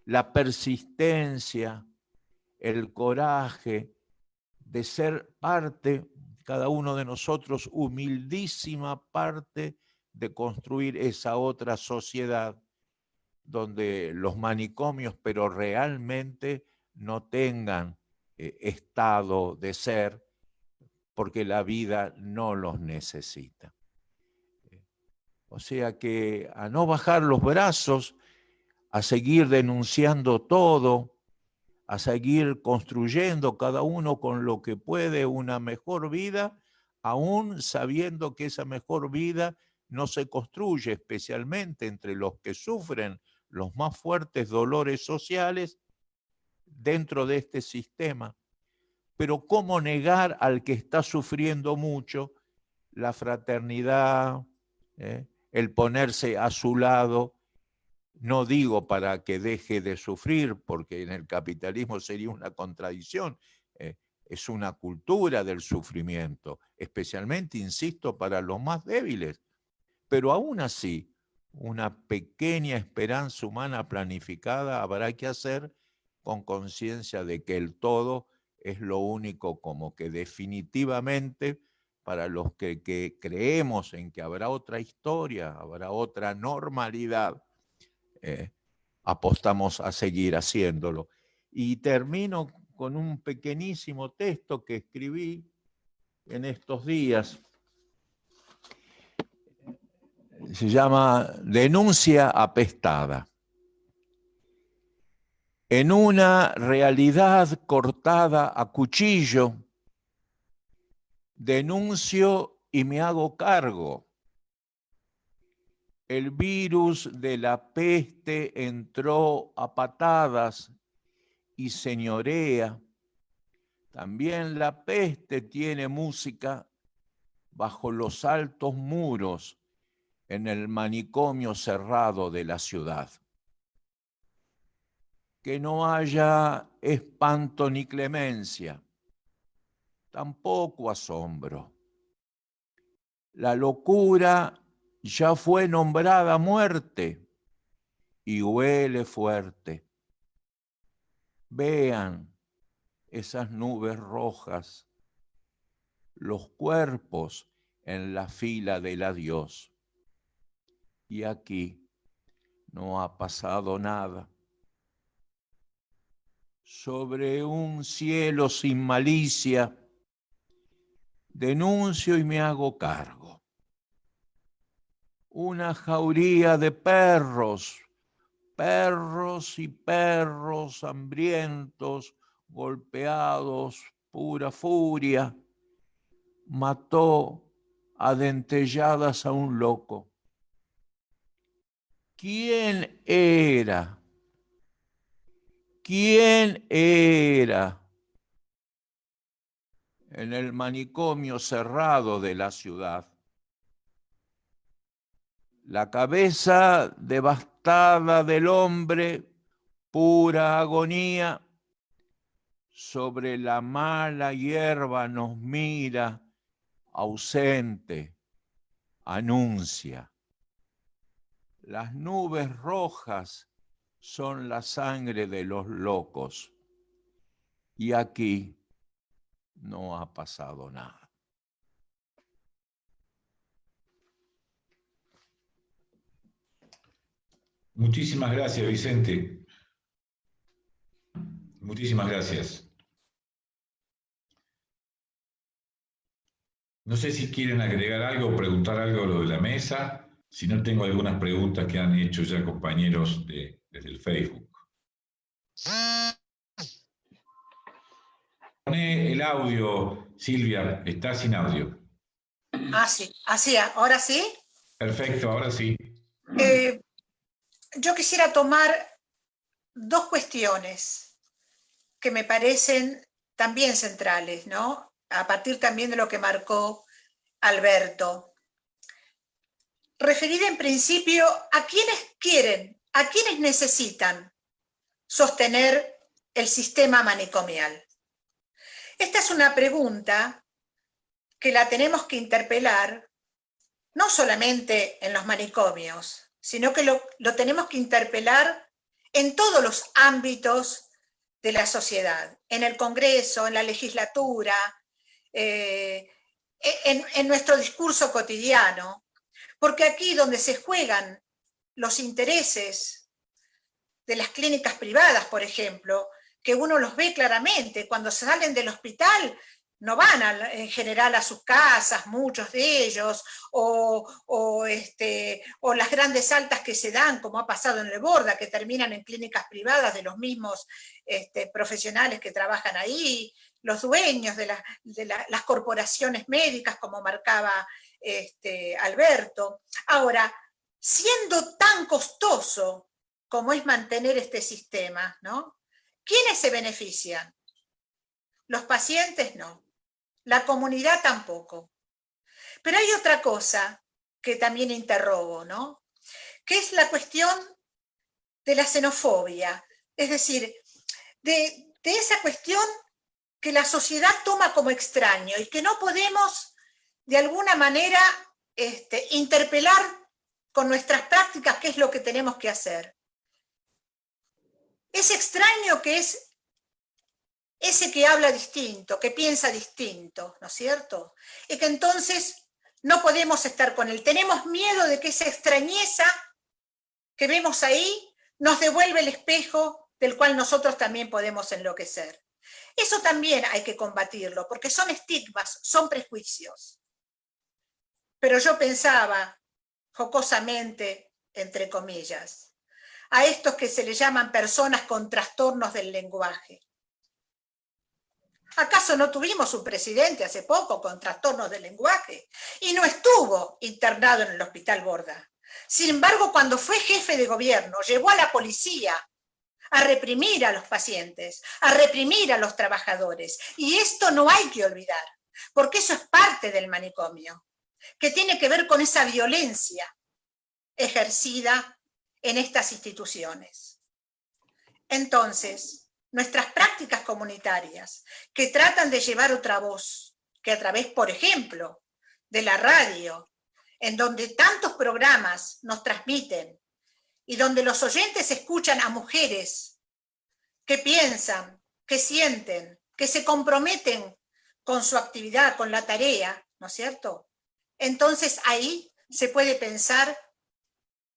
la persistencia, el coraje de ser parte, cada uno de nosotros, humildísima parte de construir esa otra sociedad donde los manicomios, pero realmente no tengan estado de ser, porque la vida no los necesita. O sea que a no bajar los brazos, a seguir denunciando todo, a seguir construyendo cada uno con lo que puede una mejor vida, aún sabiendo que esa mejor vida no se construye especialmente entre los que sufren los más fuertes dolores sociales dentro de este sistema. Pero ¿cómo negar al que está sufriendo mucho la fraternidad, el ponerse a su lado? No digo para que deje de sufrir, porque en el capitalismo sería una contradicción. Es una cultura del sufrimiento, especialmente, insisto, para los más débiles. Pero aún así, una pequeña esperanza humana planificada habrá que hacer con conciencia de que el todo es lo único como que definitivamente para los que creemos en que habrá otra historia, habrá otra normalidad, apostamos a seguir haciéndolo. Y termino con un pequeñísimo texto que escribí en estos días. Se llama Denuncia apestada. En una realidad cortada a cuchillo, denuncio y me hago cargo. El virus de la peste entró a patadas y señorea. También la peste tiene música bajo los altos muros en el manicomio cerrado de la ciudad. Que no haya espanto ni clemencia, tampoco asombro. La locura ya fue nombrada muerte y huele fuerte. Vean esas nubes rojas, los cuerpos en la fila del adiós. Y aquí no ha pasado nada. Sobre un cielo sin malicia, denuncio y me hago cargo. Una jauría de perros, perros y perros hambrientos, golpeados, pura furia, mató a dentelladas a un loco. ¿Quién era? ¿Quién era? En el manicomio cerrado de la ciudad. La cabeza devastada del hombre, pura agonía, sobre la mala hierba nos mira, ausente, anuncia. Las nubes rojas son la sangre de los locos. Y aquí no ha pasado nada. Muchísimas gracias, Vicente. Muchísimas gracias. No sé si quieren agregar algo o preguntar algo a lo de la mesa. Si no, tengo algunas preguntas que han hecho ya compañeros desde el Facebook. Poné el audio, Silvia, está sin audio. Ah, sí, así, ahora sí. Perfecto, ahora sí. Yo quisiera tomar dos cuestiones que me parecen también centrales, ¿no? A partir también de lo que marcó Alberto. Referida en principio a quienes quieren, a quienes necesitan sostener el sistema manicomial. Esta es una pregunta que la tenemos que interpelar no solamente en los manicomios, sino que lo tenemos que interpelar en todos los ámbitos de la sociedad, en el Congreso, en la legislatura, en nuestro discurso cotidiano, porque aquí donde se juegan los intereses de las clínicas privadas, por ejemplo, que uno los ve claramente, cuando salen del hospital no van en general a sus casas, muchos de ellos, o las grandes altas que se dan, como ha pasado en el Borda, que terminan en clínicas privadas de los mismos profesionales que trabajan ahí, los dueños de las corporaciones médicas, como marcaba Alberto. Ahora, siendo tan costoso como es mantener este sistema, ¿no? ¿Quiénes se benefician? Los pacientes no. La comunidad tampoco. Pero hay otra cosa que también interrogo, ¿no? Que es la cuestión de la xenofobia. Es decir, de esa cuestión que la sociedad toma como extraño y que no podemos, de alguna manera, interpelar con nuestras prácticas qué es lo que tenemos que hacer. Es extraño que es ese que habla distinto, que piensa distinto, ¿no es cierto? Y que entonces no podemos estar con él. Tenemos miedo de que esa extrañeza que vemos ahí nos devuelve el espejo del cual nosotros también podemos enloquecer. Eso también hay que combatirlo, porque son estigmas, son prejuicios. Pero yo pensaba, jocosamente, entre comillas, a estos que se le llaman personas con trastornos del lenguaje. ¿Acaso no tuvimos un presidente hace poco con trastornos del lenguaje? Y no estuvo internado en el Hospital Borda. Sin embargo, cuando fue jefe de gobierno, llevó a la policía a reprimir a los pacientes, a reprimir a los trabajadores. Y esto no hay que olvidar, porque eso es parte del manicomio, que tiene que ver con esa violencia ejercida en estas instituciones. Entonces, nuestras prácticas comunitarias que tratan de llevar otra voz, que a través, por ejemplo, de la radio, en donde tantos programas nos transmiten y donde los oyentes escuchan a mujeres que piensan, que sienten, que se comprometen con su actividad, con la tarea, ¿no es cierto? Entonces ahí se puede pensar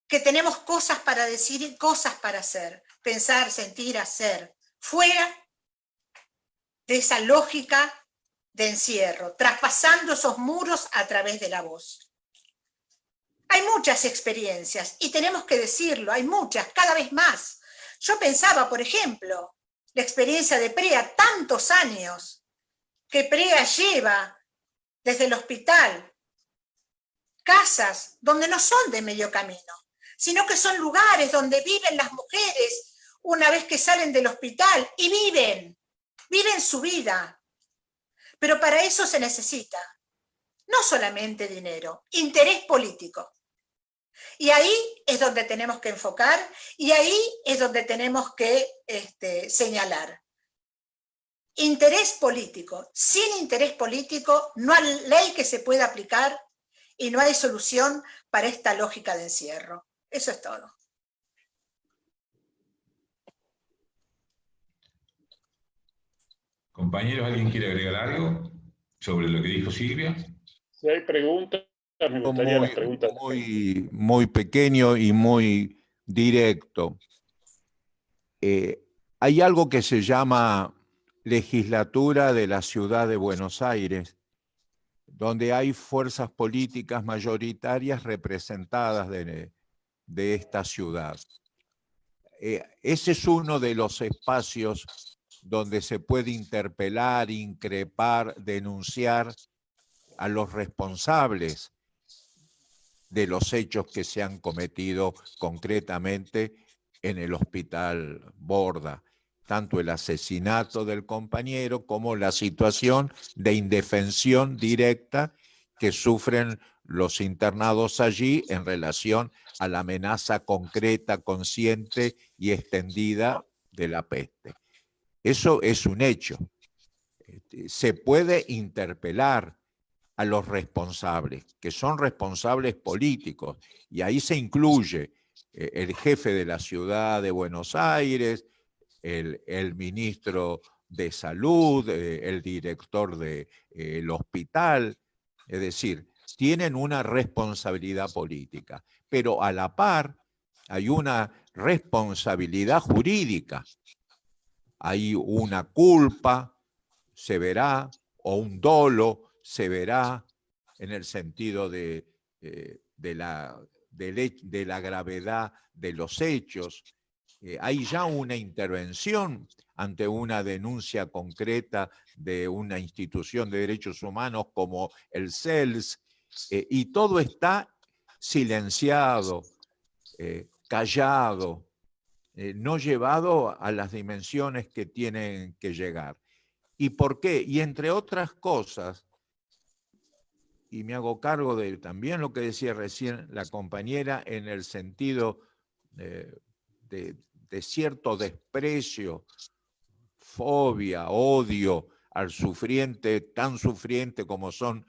que tenemos cosas para decir y cosas para hacer, pensar, sentir, hacer, fuera de esa lógica de encierro, traspasando esos muros a través de la voz. Hay muchas experiencias y tenemos que decirlo, hay muchas, cada vez más. Yo pensaba, por ejemplo, la experiencia de PREA, tantos años que PREA lleva desde el hospital, casas donde no son de medio camino, sino que son lugares donde viven las mujeres una vez que salen del hospital y viven su vida. Pero para eso se necesita no solamente dinero, interés político. Y ahí es donde tenemos que enfocar y ahí es donde tenemos que señalar. Interés político. Sin interés político no hay ley que se pueda aplicar y no hay solución para esta lógica de encierro. Eso es todo. Compañeros, ¿alguien quiere agregar algo sobre lo que dijo Silvia? Si hay preguntas, me gustaría las preguntas. Muy pequeño y muy directo. Hay algo que se llama Legislatura de la Ciudad de Buenos Aires, donde hay fuerzas políticas mayoritarias representadas de esta ciudad. Ese es uno de los espacios donde se puede interpelar, increpar, denunciar a los responsables de los hechos que se han cometido concretamente en el Hospital Borda, tanto el asesinato del compañero como la situación de indefensión directa que sufren los internados allí en relación a la amenaza concreta, consciente y extendida de la peste. Eso es un hecho. Se puede interpelar a los responsables, que son responsables políticos, y ahí se incluye el jefe de la ciudad de Buenos Aires, el ministro de Salud, el director del hospital, es decir, tienen una responsabilidad política, pero a la par hay una responsabilidad jurídica. Hay una culpa, se verá, o un dolo, se verá en el sentido de la gravedad de los hechos. Hay ya una intervención ante una denuncia concreta de una institución de derechos humanos como el CELS, y todo está silenciado, callado, no llevado a las dimensiones que tienen que llegar. ¿Y por qué? Y entre otras cosas, y me hago cargo de también lo que decía recién la compañera en el sentido de cierto desprecio, fobia, odio al sufriente, tan sufriente como son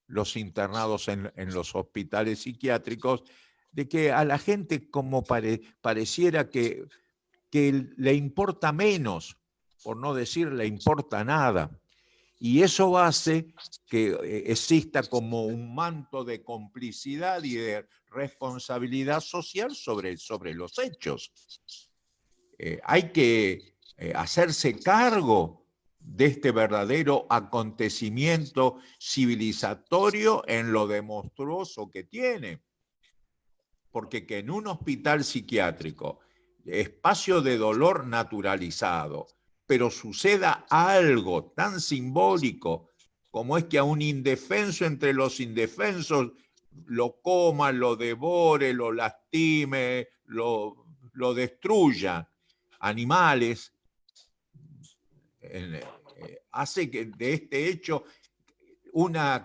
los internados en los hospitales psiquiátricos, de que a la gente como pareciera que le importa menos, por no decir le importa nada. Y eso hace que exista como un manto de complicidad y de responsabilidad social sobre los hechos. Hay que hacerse cargo de este verdadero acontecimiento civilizatorio en lo demonstruoso que tiene. Porque que en un hospital psiquiátrico, espacio de dolor naturalizado, pero suceda algo tan simbólico como es que a un indefenso entre los indefensos lo coma, lo devore, lo lastime, lo destruya, animales, hace que de este hecho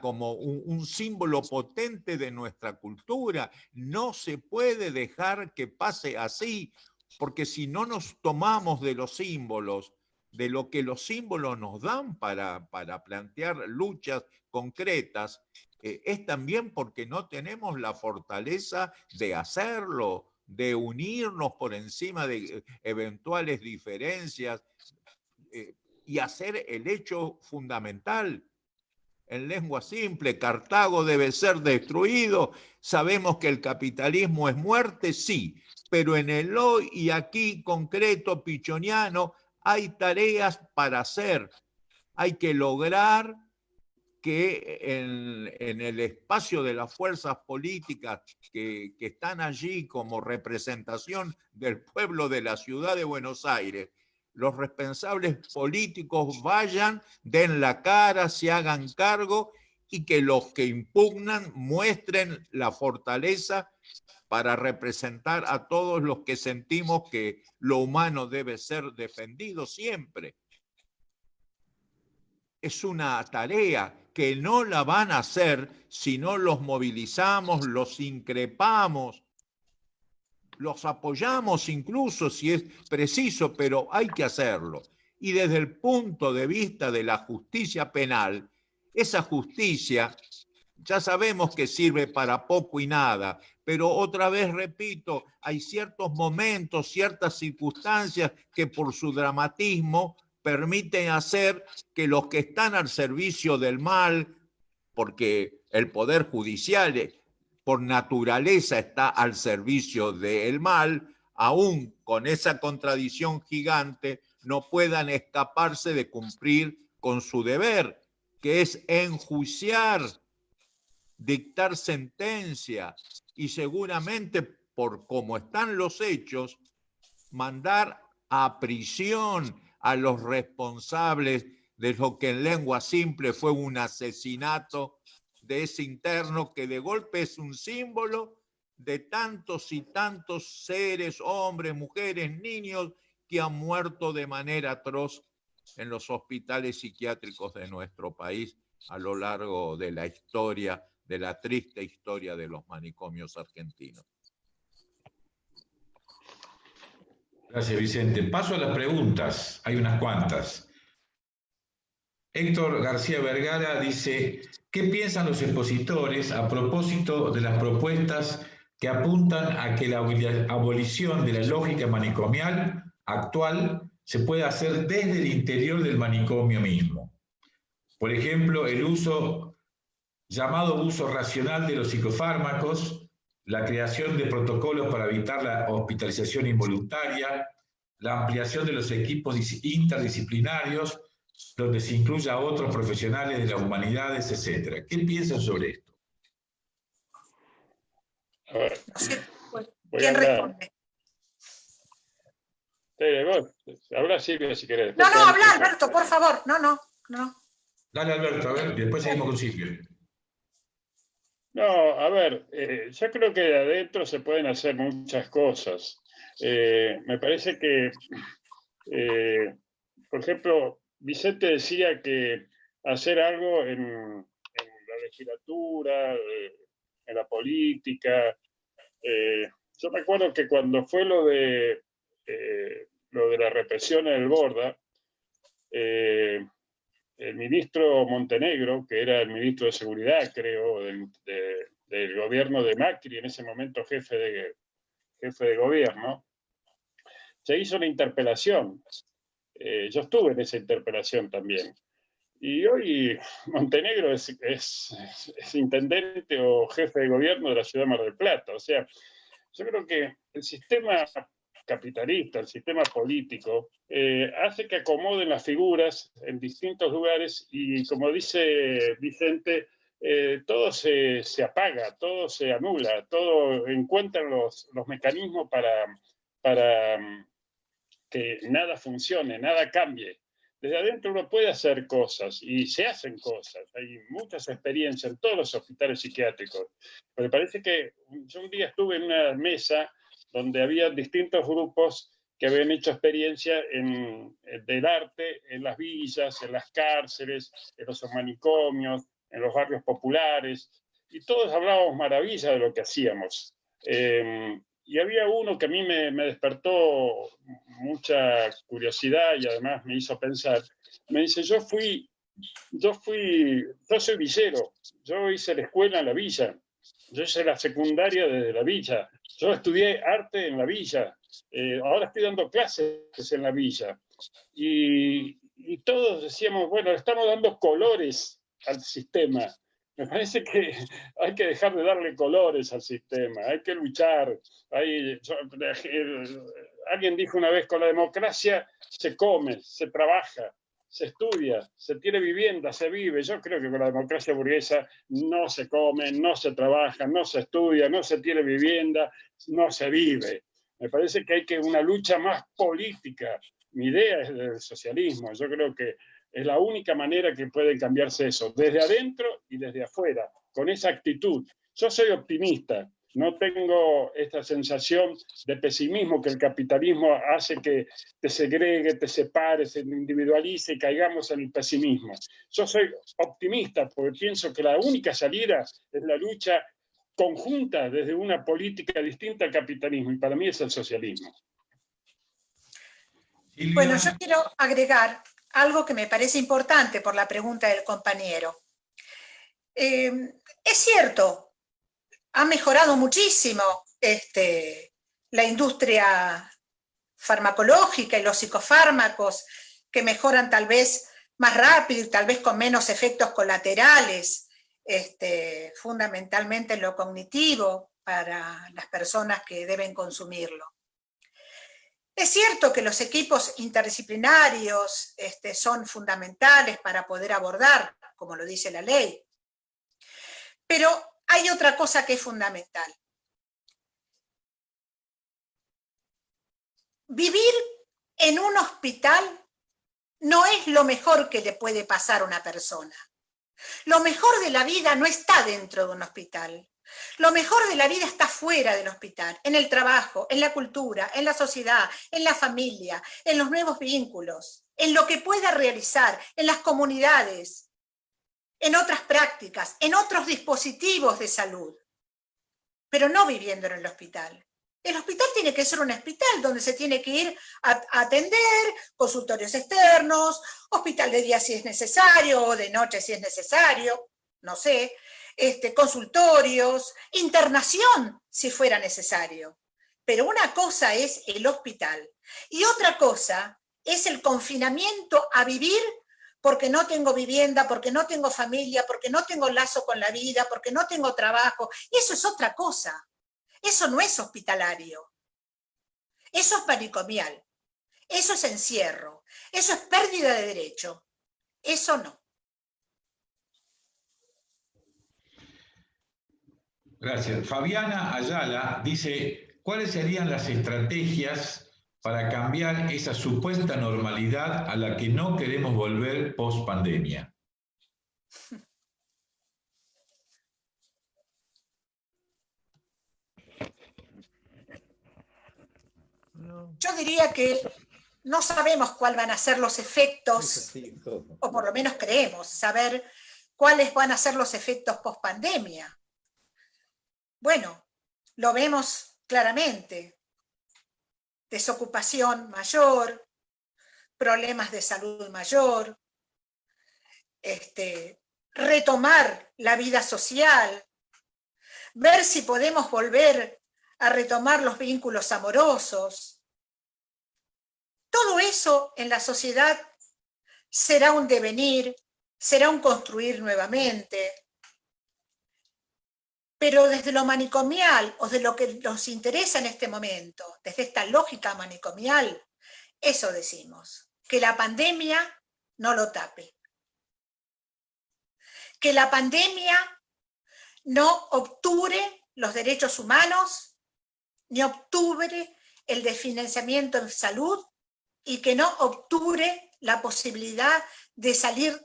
como un símbolo potente de nuestra cultura. No se puede dejar que pase así, porque si no nos tomamos de los símbolos, de lo que los símbolos nos dan para plantear luchas concretas, es también porque no tenemos la fortaleza de hacerlo, de unirnos por encima de eventuales diferencias y hacer el hecho fundamental. En lengua simple, Cartago debe ser destruido. Sabemos que el capitalismo es muerte, sí, pero en el hoy y aquí concreto pichoniano hay tareas para hacer. Hay que lograr que en el espacio de las fuerzas políticas que están allí como representación del pueblo de la ciudad de Buenos Aires, los responsables políticos vayan, den la cara, se hagan cargo y que los que impugnan muestren la fortaleza para representar a todos los que sentimos que lo humano debe ser defendido siempre. Es una tarea que no la van a hacer si no los movilizamos, los increpamos, los apoyamos incluso si es preciso, pero hay que hacerlo. Y desde el punto de vista de la justicia penal, esa justicia ya sabemos que sirve para poco y nada, pero otra vez repito, hay ciertos momentos, ciertas circunstancias que por su dramatismo permiten hacer que los que están al servicio del mal, porque el Poder Judicial por naturaleza está al servicio del mal, aún con esa contradicción gigante, no puedan escaparse de cumplir con su deber, que es enjuiciar, dictar sentencia y seguramente, por cómo están los hechos, mandar a prisión a los responsables de lo que en lengua simple fue un asesinato de ese interno que de golpe es un símbolo de tantos y tantos seres, hombres, mujeres, niños que han muerto de manera atroz en los hospitales psiquiátricos de nuestro país a lo largo de la historia, de la triste historia de los manicomios argentinos. Gracias, Vicente. Paso a las preguntas. Hay unas cuantas. Héctor García Vergara dice, ¿qué piensan los expositores a propósito de las propuestas que apuntan a que la abolición de la lógica manicomial actual se puede hacer desde el interior del manicomio mismo? Por ejemplo, el llamado uso racional de los psicofármacos, la creación de protocolos para evitar la hospitalización involuntaria, la ampliación de los equipos interdisciplinarios, donde se incluya a otros profesionales de las humanidades, etc. ¿Qué piensan sobre esto? A ver, No sé, voy a ¿quién hablar. responde? Habla Silvia si querés. No, Después no, te habla hablo. Alberto, por favor. No. Dale, Alberto, a ver, después seguimos con Silvia. No, a ver, yo creo que de adentro se pueden hacer muchas cosas. Me parece que, por ejemplo, Vicente decía que hacer algo en la legislatura, en la política. Yo me acuerdo que cuando fue lo de la represión en el Borda, el ministro Montenegro, que era el ministro de Seguridad, creo, del gobierno de Macri, en ese momento jefe de gobierno, se hizo una interpelación. Yo estuve en esa interpelación también. Y hoy Montenegro es intendente o jefe de gobierno de la ciudad de Mar del Plata. O sea, yo creo que el sistema capitalista, el sistema político, hace que acomoden las figuras en distintos lugares y, como dice Vicente, todo se apaga, todo se anula, todo encuentran los mecanismos para que nada funcione, nada cambie. Desde adentro uno puede hacer cosas y se hacen cosas. Hay muchas experiencias en todos los hospitales psiquiátricos. Me parece que yo un día estuve en una mesa donde había distintos grupos que habían hecho experiencia del arte en las villas, en las cárceles, en los manicomios, en los barrios populares, y todos hablábamos maravillas de lo que hacíamos. Y había uno que a mí me despertó mucha curiosidad y además me hizo pensar. Me dice, yo soy villero, yo hice la escuela en la villa, yo hice la secundaria desde la villa, yo estudié arte en la villa, ahora estoy dando clases en la villa. Y todos decíamos, bueno, estamos dando colores al sistema. Me parece que hay que dejar de darle colores al sistema, hay que luchar. Alguien dijo una vez, con la democracia se come, se trabaja, se estudia, se tiene vivienda, se vive. Yo creo que con la democracia burguesa no se come, no se trabaja, no se estudia, no se tiene vivienda, no se vive. Me parece que hay una lucha más política. Mi idea es del socialismo. Yo creo que es la única manera que puede cambiarse eso, desde adentro y desde afuera, con esa actitud. Yo soy optimista, no tengo esta sensación de pesimismo que el capitalismo hace que te segregue, te separe, se individualice y caigamos en el pesimismo. Yo soy optimista porque pienso que la única salida es la lucha conjunta desde una política distinta al capitalismo, y para mí es el socialismo. Bueno, yo quiero agregar algo que me parece importante por la pregunta del compañero. Es cierto, ha mejorado muchísimo la industria farmacológica y los psicofármacos, que mejoran tal vez más rápido y tal vez con menos efectos colaterales, fundamentalmente en lo cognitivo para las personas que deben consumirlo. Es cierto que los equipos interdisciplinarios son fundamentales para poder abordar como lo dice la ley. Pero hay otra cosa que es fundamental. Vivir en un hospital no es lo mejor que le puede pasar a una persona. Lo mejor de la vida no está dentro de un hospital. Lo mejor de la vida está fuera del hospital, en el trabajo, en la cultura, en la sociedad, en la familia, en los nuevos vínculos, en lo que pueda realizar, en las comunidades, en otras prácticas, en otros dispositivos de salud, pero no viviendo en el hospital. El hospital tiene que ser un hospital donde se tiene que ir a atender, consultorios externos, hospital de día si es necesario, o de noche si es necesario, no sé, consultorios, internación si fuera necesario. Pero una cosa es el hospital y otra cosa es el confinamiento a vivir porque no tengo vivienda, porque no tengo familia, porque no tengo lazo con la vida, porque no tengo trabajo. Y eso es otra cosa. Eso no es hospitalario. Eso es manicomial. Eso es encierro. Eso es pérdida de derecho. Eso no. Gracias. Fabiana Ayala dice, ¿cuáles serían las estrategias para cambiar esa supuesta normalidad a la que no queremos volver post-pandemia? Yo diría que no sabemos cuáles van a ser los efectos, o por lo menos creemos saber cuáles van a ser los efectos post-pandemia. Bueno, lo vemos claramente. Desocupación mayor, problemas de salud mayor, retomar la vida social, ver si podemos volver a retomar los vínculos amorosos. Todo eso en la sociedad será un devenir, será un construir nuevamente. Pero desde lo manicomial, o de lo que nos interesa en este momento, desde esta lógica manicomial, eso decimos, que la pandemia no lo tape. Que la pandemia no obture los derechos humanos, ni obture el desfinanciamiento en salud, y que no obture la posibilidad de salir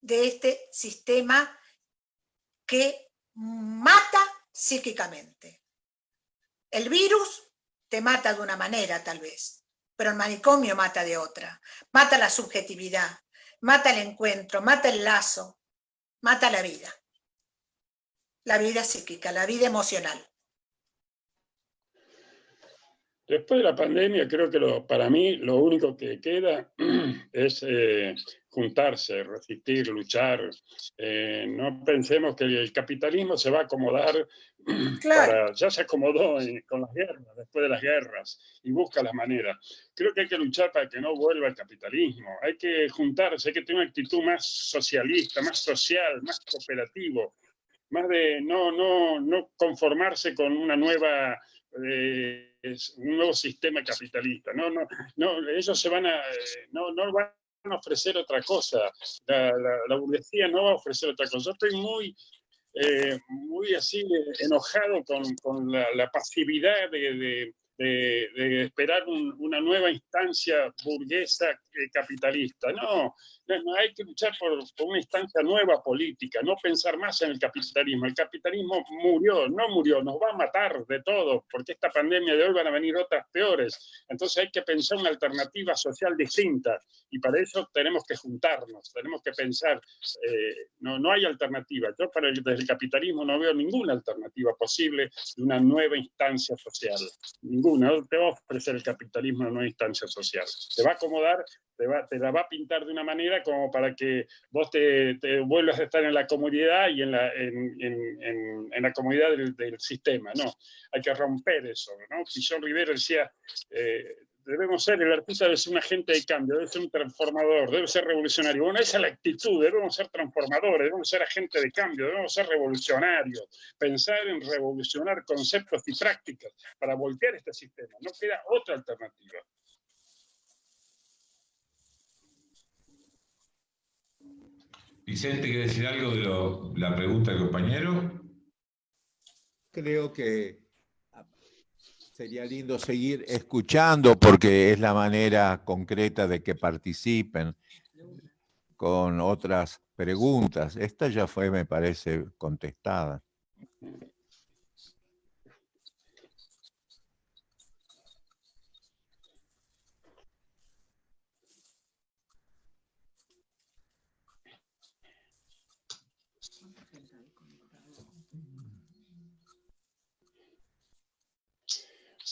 de este sistema que mata psíquicamente. El virus te mata de una manera tal vez, pero el manicomio mata de otra. Mata la subjetividad, mata el encuentro, mata el lazo, mata la vida psíquica, la vida emocional. Después de la pandemia, creo que para mí lo único que queda es juntarse, resistir, luchar. No pensemos que el capitalismo se va a acomodar, Claro. ya se acomodó con las guerras, después de las guerras, y busca las maneras. Creo que hay que luchar para que no vuelva el capitalismo. Hay que juntarse, hay que tener una actitud más socialista, más social, más cooperativo, más de no conformarse con una nueva... un nuevo sistema capitalista. Ellos no van a ofrecer otra cosa. La burguesía no va a ofrecer otra cosa. Yo estoy muy así enojado con la pasividad de esperar una nueva instancia burguesa capitalista. No, hay que luchar por una instancia nueva política, no pensar más en el capitalismo. El capitalismo no murió, nos va a matar de todo, porque esta pandemia de hoy van a venir otras peores. Entonces hay que pensar una alternativa social distinta, y para eso tenemos que juntarnos, tenemos que pensar, no hay alternativa. Yo desde el capitalismo no veo ninguna alternativa posible de una nueva instancia social. Ninguna. No te va a ofrecer el capitalismo una nueva instancia social. Te va a acomodar, te la va a pintar de una manera como para que vos te vuelvas a estar en la comodidad y en la comodidad del sistema. No, hay que romper eso, ¿no? Pillon Rivera decía, el artista debe ser un agente de cambio, debe ser un transformador, debe ser revolucionario. Bueno, esa es la actitud, debemos ser transformadores, debemos ser agentes de cambio, debemos ser revolucionarios, pensar en revolucionar conceptos y prácticas para voltear este sistema. No queda otra alternativa. Vicente, ¿quiere decir algo de la pregunta del compañero? Creo que sería lindo seguir escuchando porque es la manera concreta de que participen con otras preguntas. Esta ya fue, me parece, contestada.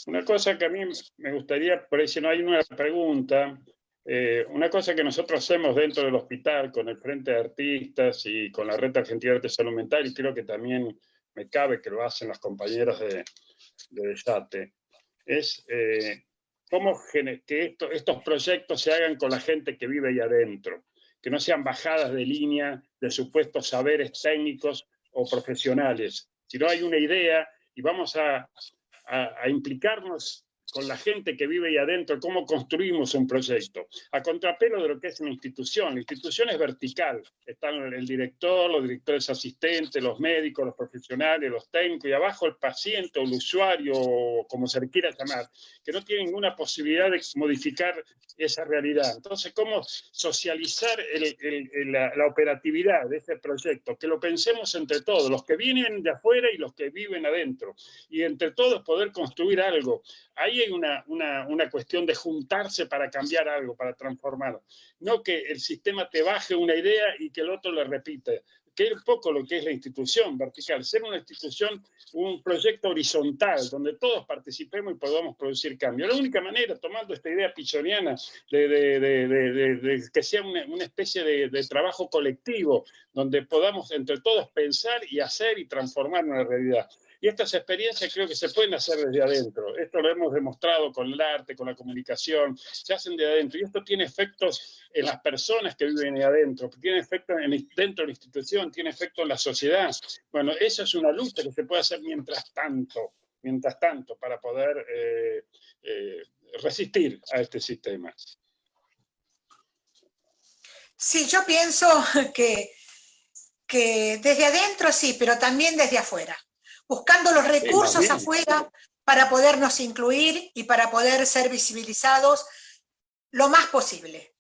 Una cosa que a mí me gustaría, por ahí si no hay una pregunta, una cosa que nosotros hacemos dentro del hospital con el Frente de Artistas y con la Red Argentina de Arte y Salud Mental, y creo que también me cabe que lo hacen las compañeras de Desate, es cómo que estos proyectos se hagan con la gente que vive ahí adentro, que no sean bajadas de línea de supuestos saberes técnicos o profesionales, sino hay una idea y vamos a implicarnos con la gente que vive ahí adentro, cómo construimos un proyecto, a contrapelo de lo que es una institución. La institución es vertical, están el director, los directores asistentes, los médicos, los profesionales, los técnicos, y abajo el paciente o el usuario, como se le quiera llamar, que no tiene ninguna posibilidad de modificar esa realidad. Entonces, ¿cómo socializar la operatividad de este proyecto? Que lo pensemos entre todos, los que vienen de afuera y los que viven adentro, y entre todos poder construir algo. Ahí hay una cuestión de juntarse para cambiar algo, para transformar. No que el sistema te baje una idea y que el otro la repite. Que es un poco lo que es la institución vertical. Ser una institución, un proyecto horizontal, donde todos participemos y podamos producir cambio. La única manera, tomando esta idea pichoniana, de que sea una especie de trabajo colectivo, donde podamos entre todos pensar y hacer y transformar una realidad. Y estas experiencias creo que se pueden hacer desde adentro. Esto lo hemos demostrado con el arte, con la comunicación, se hacen de adentro. Y esto tiene efectos en las personas que viven ahí adentro, tiene efectos dentro de la institución, tiene efectos en la sociedad. Bueno, esa es una lucha que se puede hacer mientras tanto, para poder resistir a este sistema. Sí, yo pienso que desde adentro sí, pero también desde afuera. Buscando los recursos afuera para podernos incluir y para poder ser visibilizados lo más posible.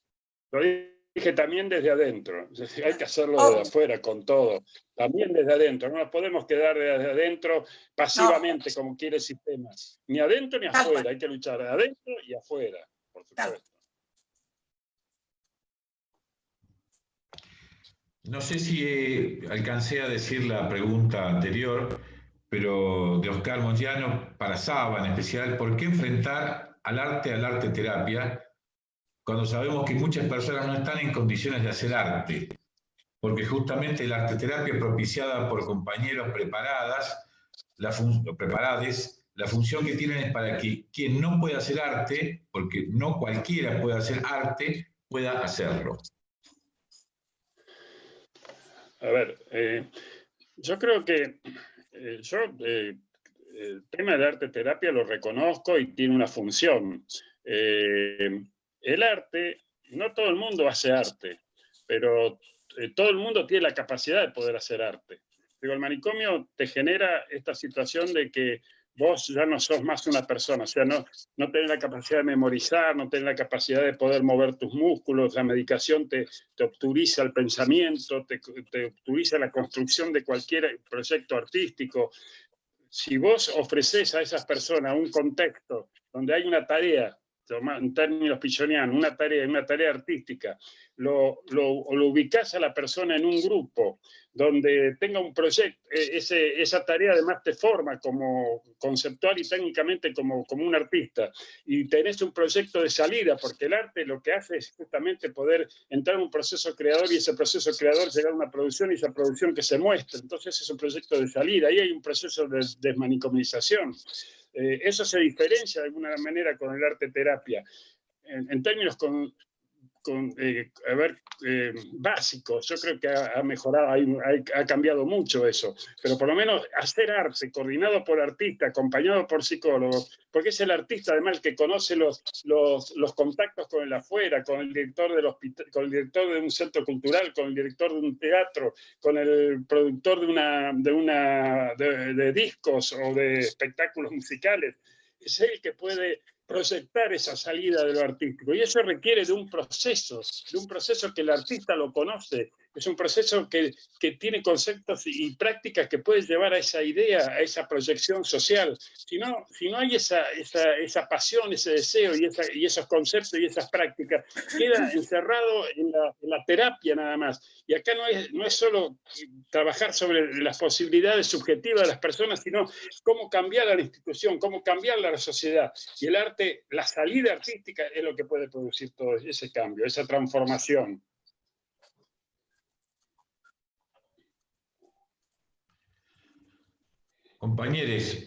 Lo dije también desde adentro, hay que hacerlo desde afuera con todo, también desde adentro, no nos podemos quedar desde adentro pasivamente como quiere el sistema, ni adentro ni afuera, hay que luchar adentro y afuera, por supuesto. No sé si alcancé a decir la pregunta anterior, pero de Oscar Moyano, para Saba en especial, ¿por qué enfrentar al arte terapia, cuando sabemos que muchas personas no están en condiciones de hacer arte? Porque justamente la arte terapia propiciada por compañeros preparadas, la función que tienen es para que quien no pueda hacer arte, porque no cualquiera puede hacer arte, pueda hacerlo. A ver, yo creo que el tema de arte terapia lo reconozco y tiene una función. El arte, no todo el mundo hace arte, pero todo el mundo tiene la capacidad de poder hacer arte. Digo, el manicomio te genera esta situación de que vos ya no sos más una persona, o sea, no tenés la capacidad de memorizar, no tenés la capacidad de poder mover tus músculos, la medicación te obturiza el pensamiento, te obturiza la construcción de cualquier proyecto artístico. Si vos ofreces a esas personas un contexto donde hay una tarea, en términos pichonianos, una tarea artística, lo ubicás a la persona en un grupo donde tenga un proyecto, esa tarea además te forma como conceptual y técnicamente como un artista, y tenés un proyecto de salida, porque el arte lo que hace es justamente poder entrar en un proceso creador, y ese proceso creador llegar a una producción, y esa producción que se muestra, entonces es un proyecto de salida, ahí hay un proceso de desmanicomización. Eso se diferencia de alguna manera con el arte terapia. En términos básicos. Yo creo que ha mejorado, ha cambiado mucho eso, pero por lo menos hacer arte coordinado por artistas, acompañado por psicólogos, porque es el artista además el que conoce los contactos con el afuera, con el director del hospital, con el director de un centro cultural, con el director de un teatro, con el productor de discos o de espectáculos musicales. Es él que puede proyectar esa salida de lo artístico. Y eso requiere de un proceso que el artista lo conoce. Es un proceso que tiene conceptos y prácticas que puede llevar a esa idea, a esa proyección social. Si no hay esa pasión, ese deseo y esos conceptos y esas prácticas, queda encerrado en la terapia nada más. Y acá no es solo trabajar sobre las posibilidades subjetivas de las personas, sino cómo cambiar a la institución, cómo cambiar a la sociedad. Y el arte, la salida artística es lo que puede producir todo ese cambio, esa transformación. Compañeros,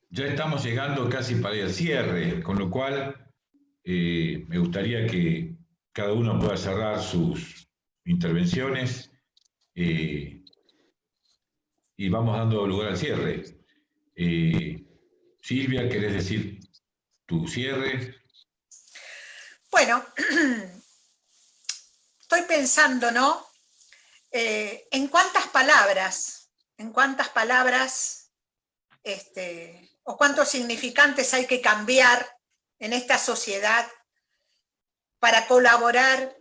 ya estamos llegando casi para el cierre, con lo cual me gustaría que cada uno pueda cerrar sus intervenciones y vamos dando lugar al cierre. Silvia, ¿querés decir tu cierre? Bueno, estoy pensando, ¿no? ¿En cuántas palabras, o cuántos significantes hay que cambiar en esta sociedad para colaborar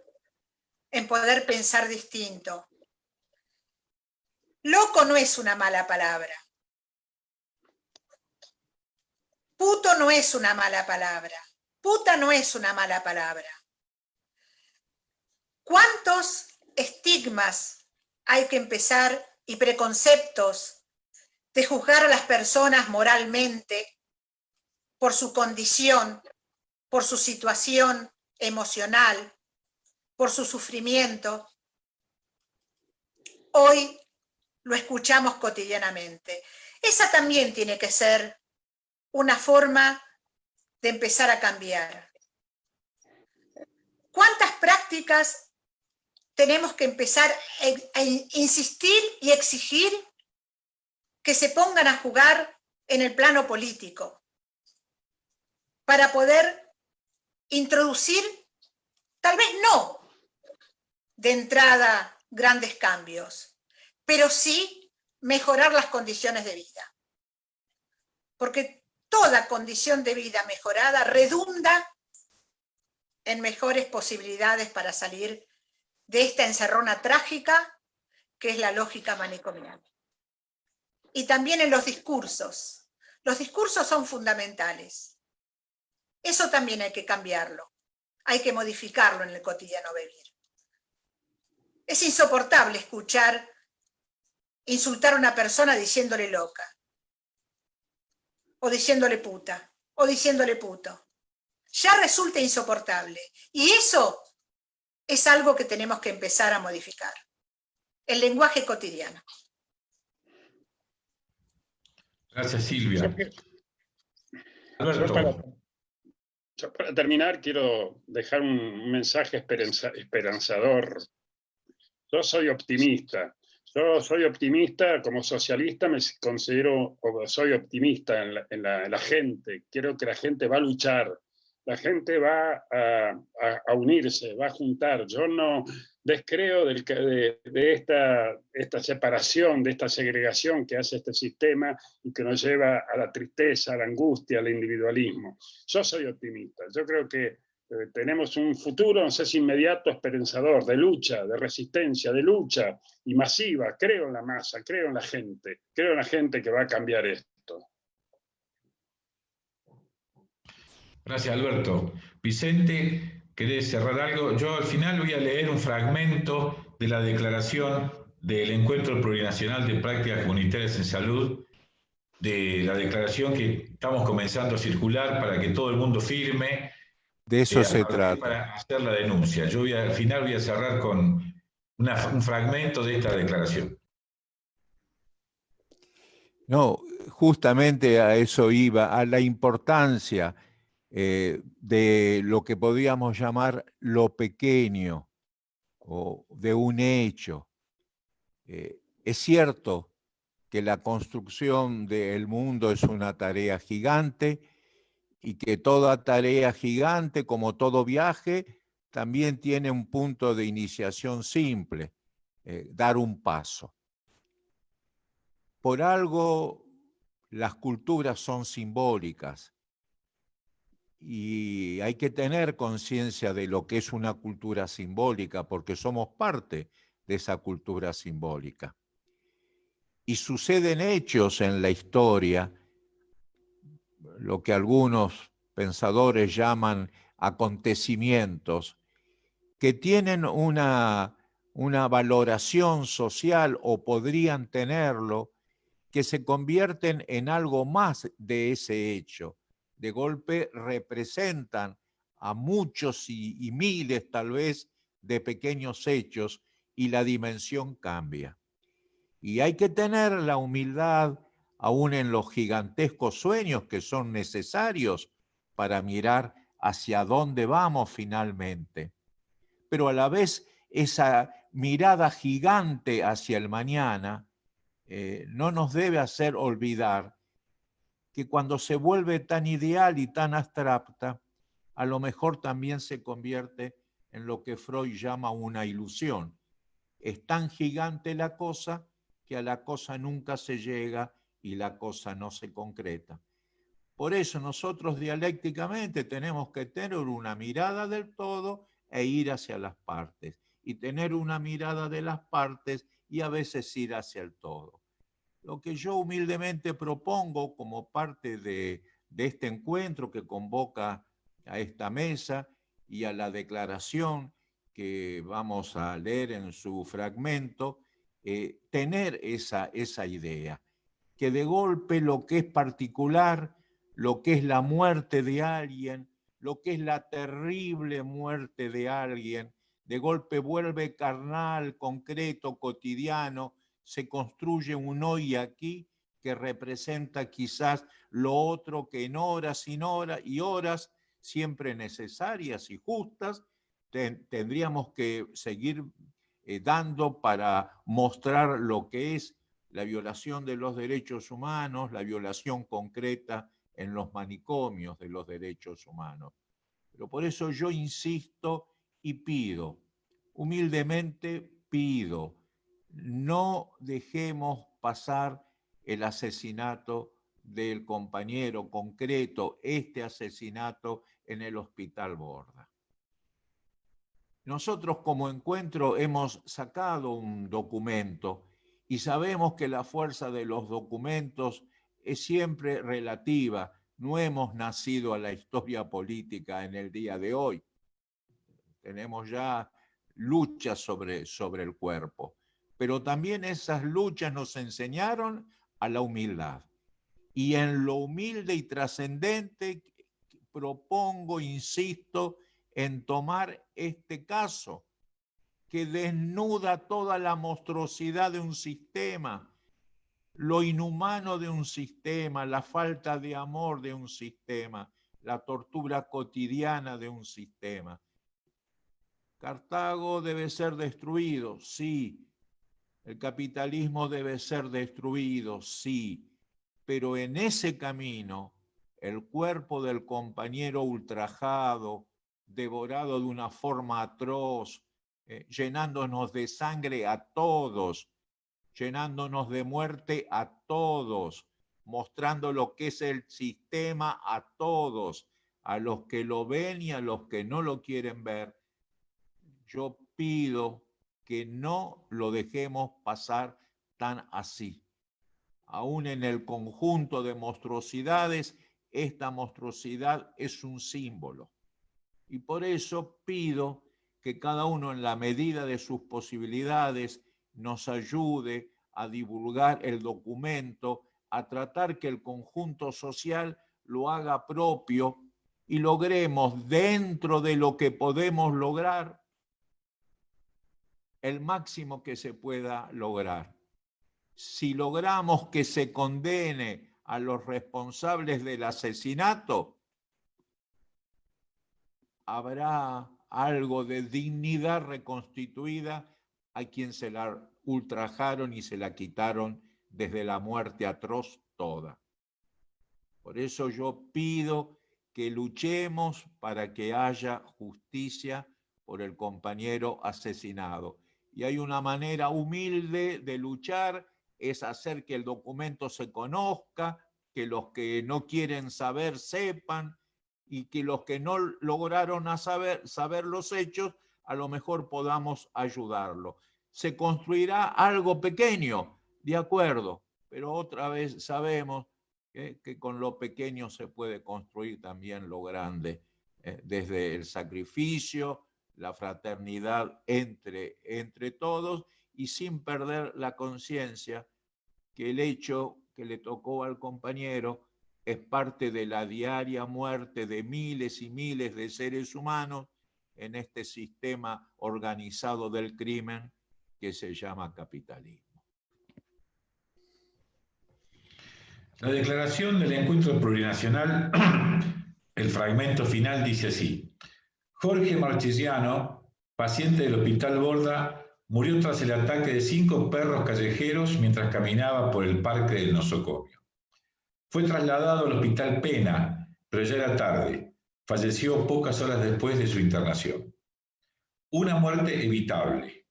en poder pensar distinto? Loco no es una mala palabra. Puto no es una mala palabra. Puta no es una mala palabra. ¿Cuántos estigmas hay que empezar y preconceptos de juzgar a las personas moralmente por su condición, por su situación emocional, por su sufrimiento? Hoy lo escuchamos cotidianamente. Esa también tiene que ser una forma de empezar a cambiar. ¿Cuántas prácticas tenemos que empezar a insistir y exigir que se pongan a jugar en el plano político para poder introducir, tal vez no de entrada grandes cambios, pero sí mejorar las condiciones de vida? Porque toda condición de vida mejorada redunda en mejores posibilidades para salir de esta encerrona trágica que es la lógica manicomial. Y también en los discursos. Los discursos son fundamentales. Eso también hay que cambiarlo. Hay que modificarlo en el cotidiano vivir. Es insoportable escuchar insultar a una persona diciéndole loca, o diciéndole puta, o diciéndole puto. Ya resulta insoportable. Y eso es algo que tenemos que empezar a modificar. El lenguaje cotidiano. Gracias, Silvia. Yo para terminar quiero dejar un mensaje esperanzador. Yo soy optimista. Como socialista me considero, o soy optimista en la gente. Creo que la gente va a luchar. La gente va a unirse, va a juntar. Yo no descreo de esta separación, de esta segregación que hace este sistema y que nos lleva a la tristeza, a la angustia, al individualismo. Yo soy optimista. Yo creo que tenemos un futuro, no sé si inmediato, esperanzador, de lucha, de resistencia, de lucha y masiva. Creo en la masa, creo en la gente que va a cambiar esto. Gracias, Alberto. Vicente, ¿querés cerrar algo? Yo al final voy a leer un fragmento de la declaración del Encuentro Plurinacional de Prácticas Comunitarias en Salud, de la declaración que estamos comenzando a circular para que todo el mundo firme. De eso se trata. Para hacer la denuncia. Yo al final voy a cerrar con un fragmento de esta declaración. No, justamente a eso iba, a la importancia de lo que podríamos llamar lo pequeño o de un hecho. Es cierto que la construcción del mundo es una tarea gigante y que toda tarea gigante, como todo viaje, también tiene un punto de iniciación simple, dar un paso. Por algo, las culturas son simbólicas y hay que tener conciencia de lo que es una cultura simbólica, porque somos parte de esa cultura simbólica. Y suceden hechos en la historia, lo que algunos pensadores llaman acontecimientos, que tienen una valoración social o podrían tenerlo, que se convierten en algo más de ese hecho. De golpe representan a muchos y miles tal vez de pequeños hechos y la dimensión cambia. Y hay que tener la humildad, aún en los gigantescos sueños que son necesarios para mirar hacia dónde vamos finalmente. Pero a la vez esa mirada gigante hacia el mañana no nos debe hacer olvidar que cuando se vuelve tan ideal y tan abstracta, a lo mejor también se convierte en lo que Freud llama una ilusión. Es tan gigante la cosa que a la cosa nunca se llega y la cosa no se concreta. Por eso nosotros dialécticamente tenemos que tener una mirada del todo e ir hacia las partes, y tener una mirada de las partes y a veces ir hacia el todo. Lo que yo humildemente propongo como parte de este encuentro que convoca a esta mesa y a la declaración que vamos a leer en su fragmento, tener esa idea, que de golpe lo que es particular, lo que es la muerte de alguien, lo que es la terrible muerte de alguien, de golpe vuelve carnal, concreto, cotidiano, se construye un hoy aquí que representa quizás lo otro que en horas y horas siempre necesarias y justas tendríamos que seguir dando para mostrar lo que es la violación de los derechos humanos, la violación concreta en los manicomios de los derechos humanos. Pero por eso yo insisto y pido, humildemente pido, no dejemos pasar el asesinato del compañero concreto, este asesinato en el Hospital Borda. Nosotros como encuentro hemos sacado un documento y sabemos que la fuerza de los documentos es siempre relativa. No hemos nacido a la historia política en el día de hoy. Tenemos ya luchas sobre el cuerpo. Pero también esas luchas nos enseñaron a la humildad. Y en lo humilde y trascendente propongo, insisto, en tomar este caso que desnuda toda la monstruosidad de un sistema, lo inhumano de un sistema, la falta de amor de un sistema, la tortura cotidiana de un sistema. Cartago debe ser destruido, sí. El capitalismo debe ser destruido, sí. Pero en ese camino, el cuerpo del compañero ultrajado, devorado de una forma atroz, llenándonos de sangre a todos, llenándonos de muerte a todos, mostrando lo que es el sistema a todos, a los que lo ven y a los que no lo quieren ver. Yo pido que no lo dejemos pasar tan así. Aún en el conjunto de monstruosidades, esta monstruosidad es un símbolo. Y por eso pido que cada uno en la medida de sus posibilidades nos ayude a divulgar el documento, a tratar que el conjunto social lo haga propio y logremos dentro de lo que podemos lograr el máximo que se pueda lograr. Si logramos que se condene a los responsables del asesinato, habrá algo de dignidad reconstituida a quien se la ultrajaron y se la quitaron desde la muerte atroz toda. Por eso yo pido que luchemos para que haya justicia por el compañero asesinado. Y hay una manera humilde de luchar, es hacer que el documento se conozca, que los que no quieren saber sepan, y que los que no lograron saber los hechos, a lo mejor podamos ayudarlo. Se construirá algo pequeño, de acuerdo, pero otra vez sabemos que con lo pequeño se puede construir también lo grande, desde el sacrificio, la fraternidad entre todos, y sin perder la conciencia que el hecho que le tocó al compañero es parte de la diaria muerte de miles y miles de seres humanos en este sistema organizado del crimen que se llama capitalismo. La declaración del encuentro plurinacional, el fragmento final dice así: Jorge Marchesiano, paciente del Hospital Borda, murió tras el ataque de 5 perros callejeros mientras caminaba por el Parque del Nosocomio. Fue trasladado al Hospital Pena, pero ya era tarde. Falleció pocas horas después de su internación. Una muerte evitable.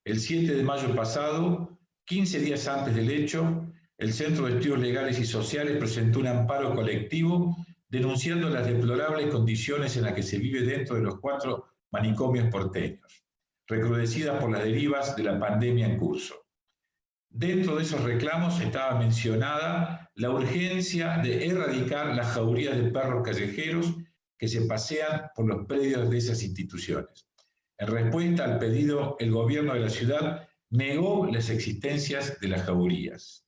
El 7 de mayo pasado, 15 días antes del hecho, el Centro de Estudios Legales y Sociales presentó un amparo colectivo denunciando las deplorables condiciones en las que se vive dentro de los 4 manicomios porteños, recrudecidas por las derivas de la pandemia en curso. Dentro de esos reclamos estaba mencionada la urgencia de erradicar las jaurías de perros callejeros que se pasean por los predios de esas instituciones. En respuesta al pedido, el gobierno de la ciudad negó las existencias de las jaurías.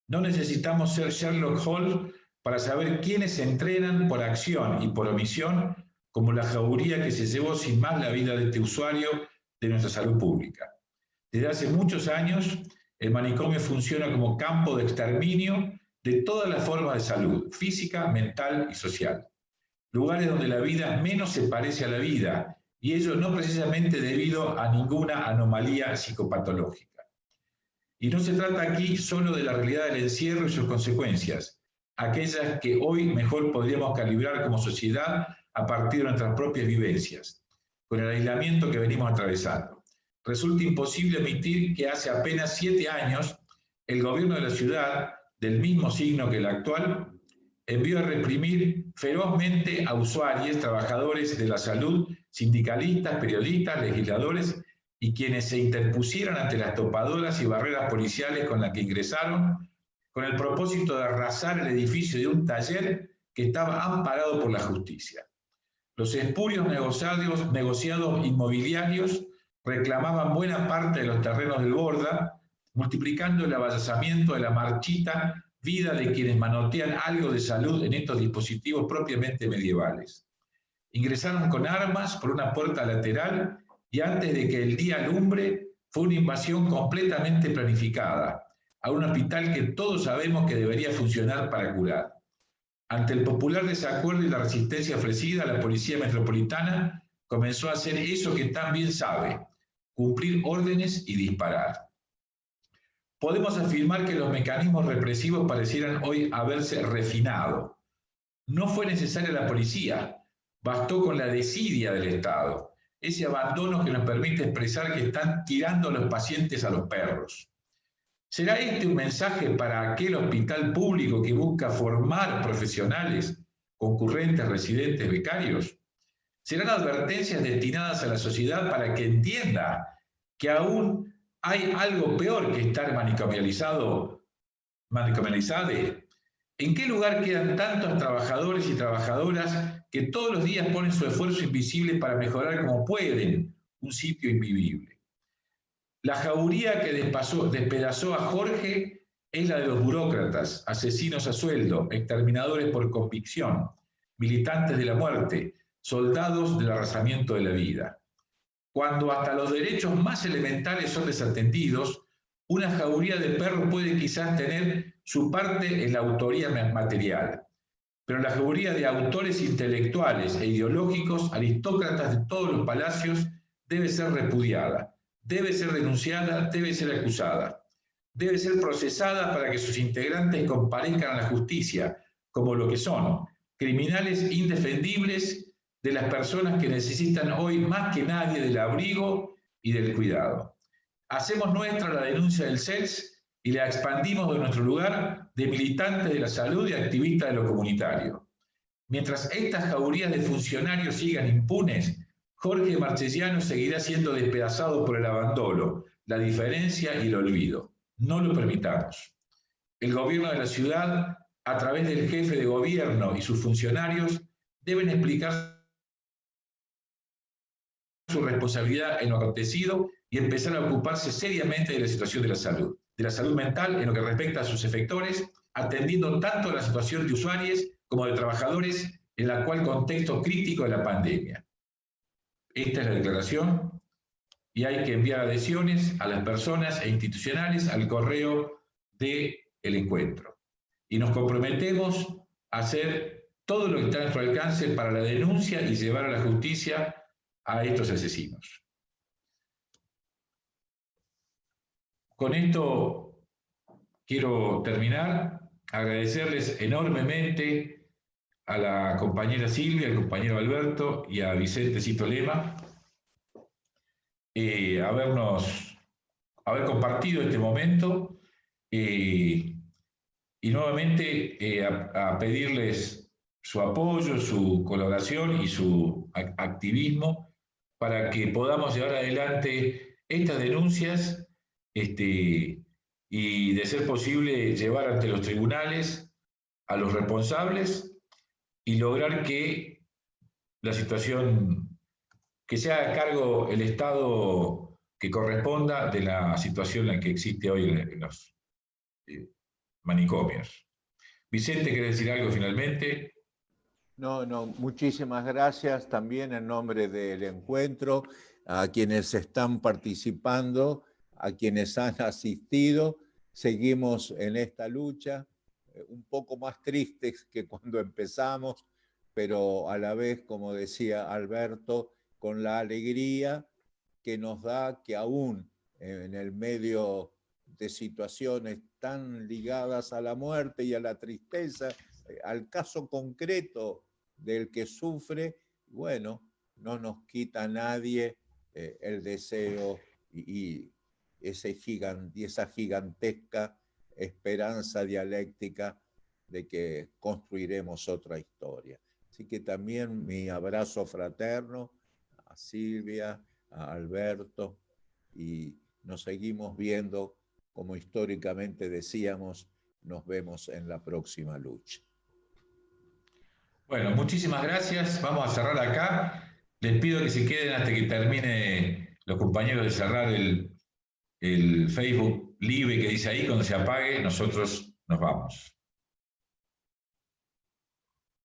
No necesitamos ser Sherlock Holmes para saber quiénes se entrenan por acción y por omisión, como la jauría que se llevó sin más la vida de este usuario de nuestra salud pública. Desde hace muchos años, el manicomio funciona como campo de exterminio de todas las formas de salud, física, mental y social. Lugares donde la vida menos se parece a la vida, y ello no precisamente debido a ninguna anomalía psicopatológica. Y no se trata aquí solo de la realidad del encierro y sus consecuencias, aquellas que hoy mejor podríamos calibrar como sociedad a partir de nuestras propias vivencias, con el aislamiento que venimos atravesando. Resulta imposible omitir que hace apenas 7 años el gobierno de la ciudad, del mismo signo que el actual, envió a reprimir ferozmente a usuarios, trabajadores de la salud, sindicalistas, periodistas, legisladores y quienes se interpusieron ante las topadoras y barreras policiales con las que ingresaron, con el propósito de arrasar el edificio de un taller que estaba amparado por la justicia. Los espurios negociados inmobiliarios reclamaban buena parte de los terrenos del Borda, multiplicando el avallazamiento de la marchita vida de quienes manotean algo de salud en estos dispositivos propiamente medievales. Ingresaron con armas por una puerta lateral y antes de que el día alumbre fue una invasión completamente planificada a un hospital que todos sabemos que debería funcionar para curar. Ante el popular desacuerdo y la resistencia ofrecida, la Policía Metropolitana comenzó a hacer eso que tan bien sabe: cumplir órdenes y disparar. Podemos afirmar que los mecanismos represivos parecieran hoy haberse refinado. No fue necesaria la policía, bastó con la desidia del Estado, ese abandono que nos permite expresar que están tirando a los pacientes a los perros. ¿Será este un mensaje para aquel hospital público que busca formar profesionales, concurrentes, residentes, becarios? ¿Serán advertencias destinadas a la sociedad para que entienda que aún hay algo peor que estar manicomializado? ¿En qué lugar quedan tantos trabajadores y trabajadoras que todos los días ponen su esfuerzo invisible para mejorar como pueden un sitio invivible? La jauría que despedazó a Jorge es la de los burócratas, asesinos a sueldo, exterminadores por convicción, militantes de la muerte, soldados del arrasamiento de la vida. Cuando hasta los derechos más elementales son desatendidos, una jauría de perros puede quizás tener su parte en la autoría material, pero la jauría de autores intelectuales e ideológicos, aristócratas de todos los palacios, debe ser repudiada, debe ser denunciada, debe ser acusada, debe ser procesada para que sus integrantes comparezcan a la justicia como lo que son, criminales indefendibles de las personas que necesitan hoy más que nadie del abrigo y del cuidado. Hacemos nuestra la denuncia del CELS y la expandimos de nuestro lugar de militantes de la salud y activistas de lo comunitario. Mientras estas jaurías de funcionarios sigan impunes, Jorge Marchesiano seguirá siendo despedazado por el abandono, la diferencia y el olvido. No lo permitamos. El gobierno de la ciudad, a través del jefe de gobierno y sus funcionarios, deben explicar su responsabilidad en lo acontecido y empezar a ocuparse seriamente de la situación de la salud mental en lo que respecta a sus efectores, atendiendo tanto a la situación de usuarios como de trabajadores en el actual contexto crítico de la pandemia. Esta es la declaración y hay que enviar adhesiones a las personas e institucionales al correo del encuentro. Y nos comprometemos a hacer todo lo que está a nuestro alcance para la denuncia y llevar a la justicia a estos asesinos. Con esto quiero terminar, agradecerles enormemente a la compañera Silvia, al compañero Alberto y a Vicente Cito Lema haber compartido este momento y nuevamente a pedirles su apoyo, su colaboración y su activismo para que podamos llevar adelante estas denuncias y, de ser posible, llevar ante los tribunales a los responsables y lograr que la situación, que se haga cargo el Estado que corresponda de la situación en la que existe hoy en los manicomios. Vicente, ¿querés decir algo finalmente? No, muchísimas gracias también en nombre del encuentro, a quienes están participando, a quienes han asistido. Seguimos en esta lucha, un poco más tristes que cuando empezamos, pero a la vez, como decía Alberto, con la alegría que nos da que aún en el medio de situaciones tan ligadas a la muerte y a la tristeza, al caso concreto del que sufre, bueno, no nos quita nadie el deseo y esa gigantesca esperanza dialéctica de que construiremos otra historia. Así que también mi abrazo fraterno a Silvia, a Alberto, y nos seguimos viendo, como históricamente decíamos, nos vemos en la próxima lucha. Bueno, muchísimas gracias. Vamos a cerrar acá. Les pido que se queden hasta que termine los compañeros de cerrar el Facebook Live que dice ahí. Cuando se apague, nosotros nos vamos.